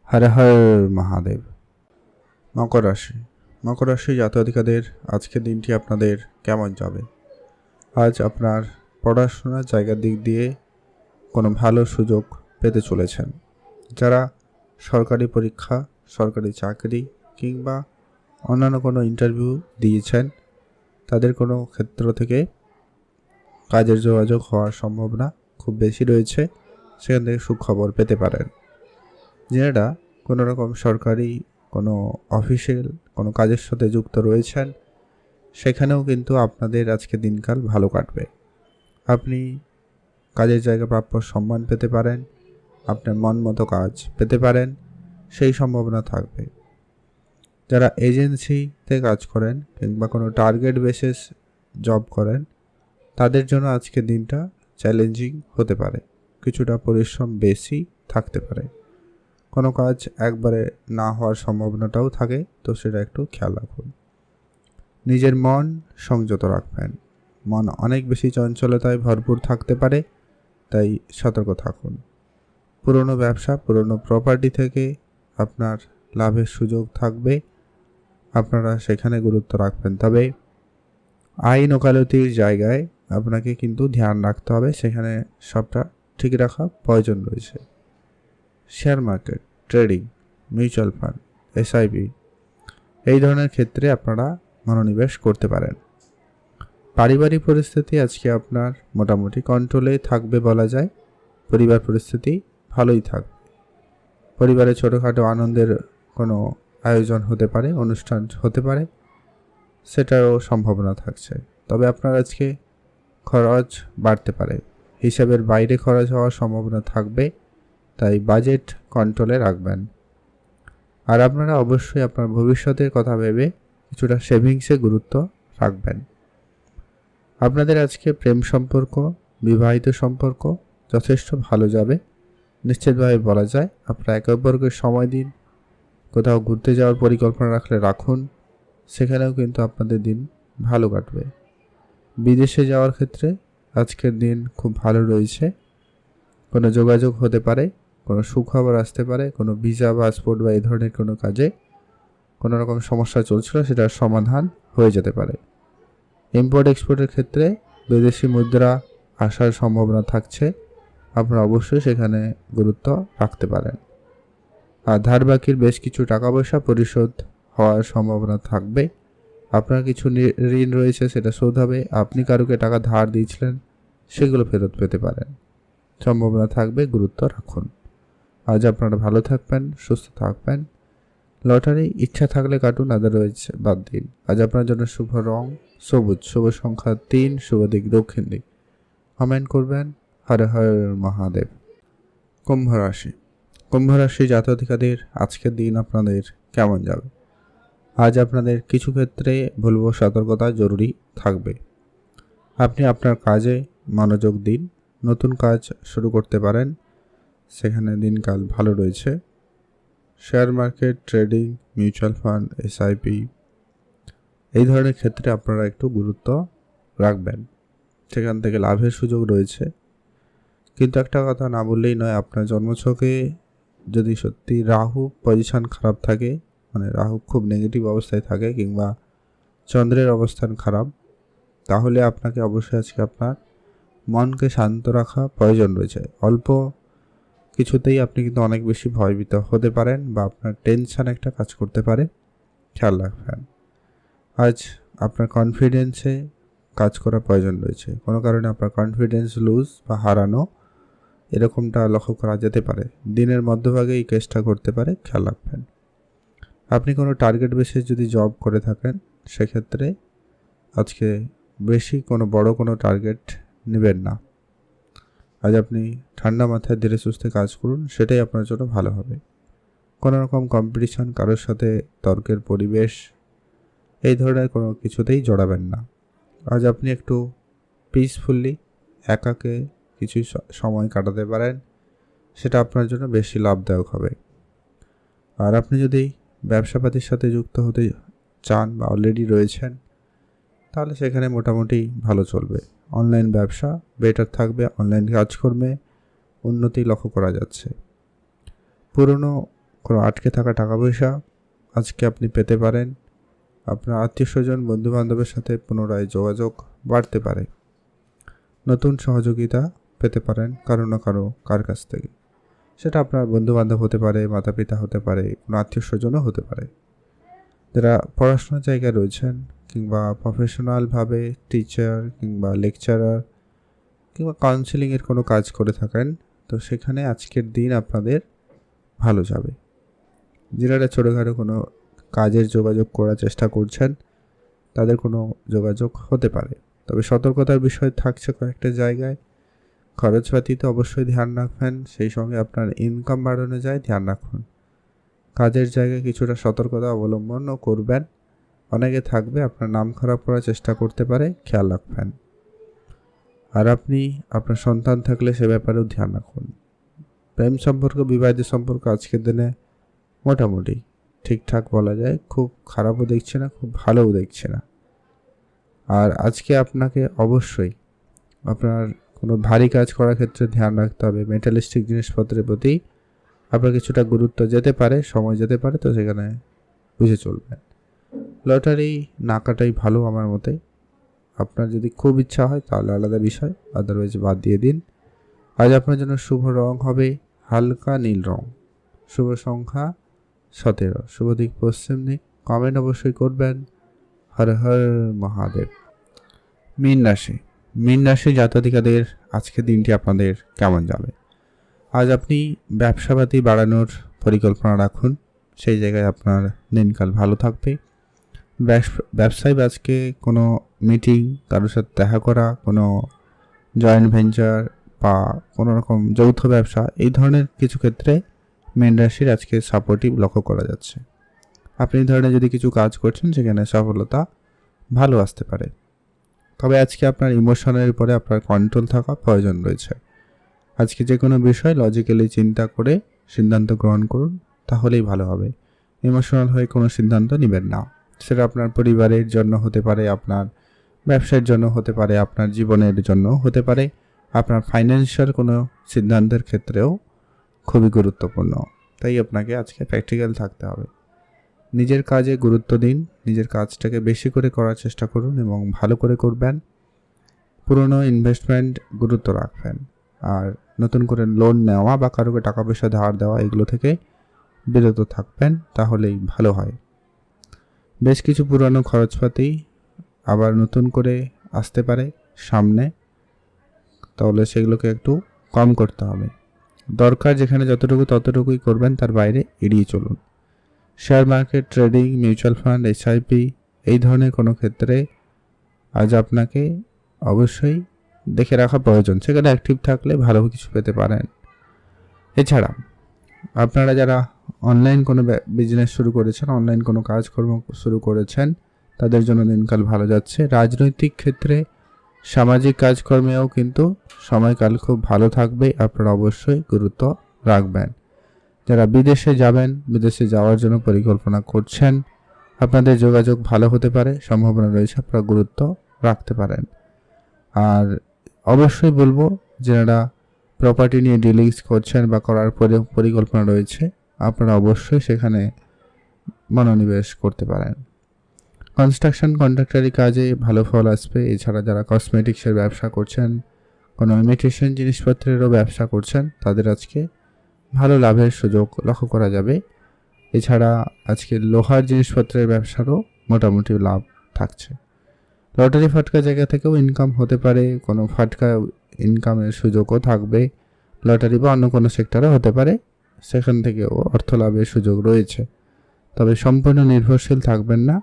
হর হর মহাদেব। মকর রাশি। মকর রাশি জাতক-জাতিকাদের আজকের দিনটি আপনাদের কেমন যাবে? আজ আপনার পড়াশোনার জায়গার দিক দিয়ে কোনো ভালো সুযোগ পেতে চলেছেন। যারা সরকারি পরীক্ষা, সরকারি চাকরি কিংবা অন্যান্য কোনো ইন্টারভিউ দিয়েছেন, তাদের কোনো ক্ষেত্র থেকে কাজের যোগাযোগ হওয়ার সম্ভাবনা খুব বেশি রয়েছে, সেখান থেকে সুখবর পেতে পারেন। যারা কোনো রকম সরকারি কোনো অফিসিয়াল কোনো কাজের সাথে যুক্ত রয়েছেন, সেখানেও কিন্তু আপনাদের আজকে দিনকাল ভালো কাটবে। আপনি কাজের জায়গা প্রাপ্য সম্মান পেতে পারেন, আপনার মন মতো কাজ পেতে পারেন, সেই সম্ভাবনা থাকবে। যারা এজেন্সিতে কাজ করেন কিংবা কোনো টার্গেট বেসিস জব করেন, তাদের জন্য আজকের দিনটা চ্যালেঞ্জিং হতে পারে, কিছুটা পরিশ্রম বেশি থাকতে পারে। কোনো কাজ একবারে না হওয়ার সম্ভাবনাটাও থাকে, তো সেটা একটু খেয়াল রাখুন। নিজের মন সংযত রাখবেন, মন অনেক বেশি চঞ্চলতায় ভরপুর থাকতে পারে, তাই সতর্ক থাকুন। পুরনো ব্যবসা, পুরনো প্রপার্টি থেকে আপনার লাভের সুযোগ থাকবে, আপনারা সেখানে গুরুত্ব রাখবেন। তবে আইন ওকালতির জায়গায় আপনাকে কিন্তু ধ্যান রাখতে হবে, সেখানে সবটা ঠিক রাখা প্রয়োজন রয়েছে। Share market, trading, mutual fund, SIP এই ধরনের ক্ষেত্রে আপনারা মনোনিবেশ করতে পারেন। পারিবারিক পরিস্থিতি আজকে আপনার মোটামুটি কন্ট্রোলে থাকবে বলা যায়। পরিবার পরিস্থিতি ভালোই থাকবে। পরিবারে ছোটোখাটো আনন্দের কোনো আয়োজন হতে পারে, অনুষ্ঠান হতে পারে, সেটারও সম্ভাবনা থাকছে। তবে আপনার আজকে খরচ বাড়তে পারে, হিসাবের বাইরে খরচ হওয়ার সম্ভাবনা থাকবে, তাই বাজেট কন্ট্রোলে রাখবেন। আর আপনারা অবশ্যই আপনার ভবিষ্যতের কথা ভেবে কিছুটা সেভিংসে গুরুত্ব রাখবেন। আপনাদের আজকে প্রেম সম্পর্ক, বিবাহিত সম্পর্ক যথেষ্ট ভালো যাবে, নিশ্চিতভাবে বলা যায়। আপনারা একে অপরকে সময় দিন, কোথাও ঘুরতে যাওয়ার পরিকল্পনা রাখলে রাখুন, সেখানেও কিন্তু আপনাদের দিন ভালো কাটবে। বিদেশে যাওয়ার ক্ষেত্রে আজকের দিন খুব ভালো রয়েছে। কোনো যোগাযোগ হতে পারে, কোনো সুখবর আসতে পারে, কোনো ভিসা, পাসপোর্ট বা এই ধরনের কোনো কাজে কোনো রকম সমস্যা চলছিল, সেটার সমাধান হয়ে যেতে পারে। ইম্পোর্ট এক্সপোর্টের ক্ষেত্রে বিদেশি মুদ্রা আসার সম্ভাবনা থাকছে, আপনারা অবশ্যই সেখানে গুরুত্ব রাখতে পারেন। আর ধার বাকির বেশ কিছু টাকা পয়সা পরিশোধ হওয়ার সম্ভাবনা থাকবে। আপনার কিছু ঋণ রয়েছে, সেটা শোধ হবে। আপনি কারোকে টাকা ধার দিয়েছিলেন, সেগুলো ফেরত পেতে পারেন, সম্ভাবনা থাকবে, গুরুত্ব রাখুন। আজ আপনারা ভালো থাকবেন, সুস্থ থাকবেন। লটারি ইচ্ছা থাকলে কাটুন, আদারওয়াইজ বাদ দিন। আজ আপনার জন্য শুভ রং সবুজ, শুভ সংখ্যা 3, শুভ দিক দক্ষিণ দিক। কমেন্ট করবেন। হর হর মহাদেব। কুম্ভ রাশি। কুম্ভ রাশি জাতক-জাতিকাদের আজকের দিন আপনাদের কেমন যাবে? আজ আপনাদের কিছু ক্ষেত্রে বলবো সতর্কতা জরুরি থাকবে। আপনি আপনার কাজে মনোযোগ দিন, নতুন কাজ শুরু করতে পারেন। সেখানে দিনকাল ভালো রয়েছে। Share market, trading, mutual fund, SIP এই ধরনের ক্ষেত্রে আপনারা একটু গুরুত্ব রাখবেন, সেখান থেকে লাভের সুযোগ রয়েছে। কিন্তু একটা কথা না বললেই নয়, আপনার জন্মছকে যদি সত্যি রাহু পজিশন খারাপ থাকে, মানে রাহু খুব নেগেটিভ অবস্থায় থাকে কিংবা চন্দ্রের অবস্থান খারাপ, তাহলে আপনাকে অবশ্যই আজকে আপনার মনকে শান্ত রাখা প্রয়োজন রয়েছে। অল্প কিছুতেই আপনি কিন্তু অনেক বেশি ভয়ভীত হতে পারেন বা আপনার টেনশন একটা কাজ করতে পারে, খেয়াল রাখবেন। আজ আপনার কনফিডেন্সে কাজ করা প্রয়োজন রয়েছে। কোনো কারণে আপনার কনফিডেন্স লুজ বা হারানো এরকমটা লক্ষ্য করা যেতে পারে। দিনের মধ্যভাগে এই কেসটা করতে পারে, খেয়াল রাখবেন। আপনি কোনো টার্গেট বেসে যদি জব করে থাকেন, সেক্ষেত্রে আজকে বেশি কোনো বড় কোনো টার্গেট নেবেন না। আজ আপনি ঠান্ডা মাথায় ধীরে সুস্থে কাজ করুন, সেটাই আপনার জন্য ভালো হবে। কোনো রকম কম্পিটিশন, কারোর সাথে তর্কের পরিবেশ এই ধরনের কোনো কিছুতেই জড়াবেন না। আজ আপনি একটু পিসফুলি একাকে কিছু সময় কাটাতে পারেন, সেটা আপনার জন্য বেশি লাভদায়ক হবে। আর আপনি যদি ব্যবসাপাতির সাথে যুক্ত হতে চান বা অলরেডি রয়েছেন, তাহলে সেখানে মোটামুটি ভালো চলবে। অনলাইন ব্যবসা বেটার থাকবে, অনলাইন কাজকর্মে উন্নতি লক্ষ্য করা যাচ্ছে। পুরনো কোনো আটকে থাকা টাকা পয়সা আজকে আপনি পেতে পারেন। আপনার আত্মীয় স্বজন, বন্ধুবান্ধবের সাথে পুনরায় যোগাযোগ বাড়তে পারে। নতুন সহযোগিতা পেতে পারেন কার কাছ থেকে। সেটা আপনার বন্ধুবান্ধব হতে পারে, মাতা পিতা হতে পারে, কোনো আত্মীয় স্বজনও হতে পারে। যারা পড়াশোনার জায়গায় রয়েছেন কিংবা প্রফেশনালভাবে টিচার কিংবা লেকচারার কিংবা কাউন্সেলিংয়ের কোনো কাজ করে থাকেন, তো সেখানে আজকের দিন আপনাদের ভালো যাবে। যারা ছোটোখাটো কোনো কাজের যোগাযোগ করার চেষ্টা করছেন, তাদের কোনো যোগাযোগ হতে পারে। তবে সতর্কতার বিষয় থাকছে কয়েকটা জায়গায়। খরচপাতিতে অবশ্যই ধ্যান রাখবেন, সেই সঙ্গে আপনার ইনকাম বাড়ানো যায় ধ্যান রাখুন। কাজের জায়গায় কিছুটা সতর্কতা অবলম্বনও করবেন। অনেকে থাকবে আপনার নাম খারাপ করার চেষ্টা করতে পারে, খেয়াল রাখবেন। আর আপনি আপনার সন্তান থাকলে সে ব্যাপারেও ধ্যান রাখুন। প্রেম সম্পর্ক, বিবাহিত সম্পর্ক আজকের দিনে মোটামুটি ঠিকঠাক বলা যায়। খুব খারাপও দেখছে না, খুব ভালোও দেখছে না। আর আজকে আপনাকে অবশ্যই আপনার কোনো ভারী কাজ করার ক্ষেত্রে ধ্যান রাখতে হবে। মেটালিস্টিক জিনিসপত্রের প্রতি আপনার কিছুটা গুরুত্ব যেতে পারে, সময় যেতে পারে, তো সেখানে বুঝে চলবেন। লটারি না কাটাই ভালো আমার মতে। আপনার যদি খুব ইচ্ছা হয় তাহলে আলাদা বিষয়, আদারওয়াইজ বাদ দিয়ে দিন। আজ আপনার জন্য শুভ রং হবে হালকা নীল রং, শুভ সংখ্যা 17, শুভ দিক পশ্চিম দিক। কমেন্ট অবশ্যই করবেন। হর হর মহাদেব। মীন রাশি জাতকাদের আজকের দিনটি আপনাদের কেমন যাবে? আজ আপনি ব্যবসাপাতি বাড়ানোর পরিকল্পনা রাখুন, সেই জায়গায় আপনার দিনকাল ভালো থাকবে। ব্যবসায় আজকে কোনো মিটিং, কারোর সাথে দেখা করা, কোনো জয়েন্ট ভেঞ্চার বা কোনো রকম যৌথ ব্যবসা, এই ধরনের কিছু ক্ষেত্রে মীন রাশির আজকে সাপোর্টিভ লক্ষ্য করা যাচ্ছে। আপনি এই ধরনের যদি কিছু কাজ করছেন, সেখানে সফলতা ভালো আসতে পারে। তবে আজকে আপনার ইমোশনের উপরে আপনার কন্ট্রোল থাকা প্রয়োজন রয়েছে। আজকে যে কোনো বিষয় লজিক্যালি চিন্তা করে সিদ্ধান্ত গ্রহণ করুন, তাহলেই ভালো হবে। ইমোশনাল হয়ে কোনো সিদ্ধান্ত নেবেন না। সেটা আপনার পরিবারের জন্য হতে পারে, আপনার ব্যবসার জন্য হতে পারে, আপনার জীবনের জন্য হতে পারে, আপনার ফাইন্যান্সিয়াল কোনো সিদ্ধান্তের ক্ষেত্রেও খুবই গুরুত্বপূর্ণ। তাই আপনাকে আজকে প্র্যাকটিক্যাল থাকতে হবে। নিজের কাজে গুরুত্ব দিন, নিজের কাজটাকে বেশি করে করার চেষ্টা করুন এবং ভালো করে করবেন। পুরনো ইনভেস্টমেন্ট গুরুত্ব রাখবেন। আর নতুন করে লোন নেওয়া বা কারোকে টাকা পয়সা ধার দেওয়া, এগুলো থেকে বিরত থাকবেন, তাহলেই ভালো হয়। বেশ কিছু পুরনো খরচপাতি আবার নতুন করে আসতে পারে সামনে, তাহলে সেগুলোকে একটু কম করতে হবে। দরকার যেখানে যতটুকু ততটুকুই করবেন, তার বাইরে এড়িয়ে চলুন। Share market, trading, mutual fund, SIP এই ধরনের কোনো ক্ষেত্রে আজ আপনাকে অবশ্যই দেখে রাখা প্রয়োজন। সেখানে অ্যাক্টিভ থাকলে ভালো কিছু পেতে পারেন। এছাড়া আপনারা যারা অনলাইন কোনো বিজনেস শুরু করেছেন, অনলাইন কোনো কাজকর্ম শুরু করেছেন, তাদের জন্য দিনকাল ভালো যাচ্ছে। রাজনৈতিক ক্ষেত্রে, সামাজিক কাজকর্মেও কিন্তু সময়কাল খুব ভালো থাকবে। আপনারা অবশ্যই গুরুত্ব রাখবেন। যারা বিদেশে যাবেন, বিদেশে যাওয়ার জন্য পরিকল্পনা করছেন, আপনাদের যোগাযোগ ভালো হতে পারে, সম্ভাবনা রয়েছে, আপনারা গুরুত্ব রাখতে পারেন। আর অবশ্যই বলবো যারা প্রপার্টি নিয়ে ডিলিংস করছেন বা করার পরিকল্পনা রয়েছে, আপনারা অবশ্যই সেখানে মনোনিবেশ করতে পারেন। কনস্ট্রাকশন কন্ট্রাক্টরি কাজে ভালো ফল আসবে। এছাড়া যারা কসমেটিক্সের ব্যবসা করছেন, কোনো ইমিটেশন জিনিসপত্রেরও ব্যবসা করছেন, তাদের আজকে ভালো লাভের সুযোগ লক্ষ্য করা যাবে। এছাড়া আজকে লোহার জিনিসপত্রের ব্যবসারও মোটামুটি লাভ থাকছে। লটারি ফাটকা জায়গা থেকেও ইনকাম হতে পারে, কোনো ফাটকা ইনকামের সুযোগও থাকবে। লটারি বা অন্য কোনো সেক্টরে হতে পারে, সেখান থেকেও অর্থ লাভের সুযোগ রয়েছে। তবে সম্পূর্ণ নির্ভরশীল থাকবেন না,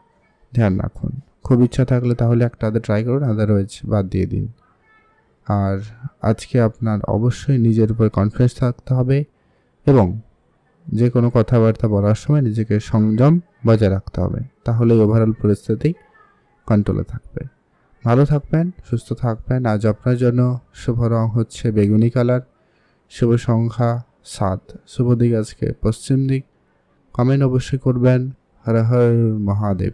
ধ্যান রাখুন। খুব ইচ্ছা থাকলে তাহলে একটা আধা ট্রাই করুন, আদারওয়াইজ বাদ দিয়ে দিন। আর আজকে আপনার অবশ্যই নিজের উপর কনফিডেন্স থাকতে হবে এবং যে কোনো কথাবার্তা বলার সময় নিজেকে সংযম বজায় রাখতে হবে, তাহলে ওভারঅল পরিস্থিতি কন্ট্রোলে থাকবে। ভালো থাকবেন, সুস্থ থাকবেন। আজ আপনার জন্য শুভ রং হচ্ছে বেগুনি কালার, শুভ সংখ্যা 7, শুভ দিক আজকে পশ্চিম দিক। কমেন্ট অবশ্যই করবেন। হর হর মহাদেব।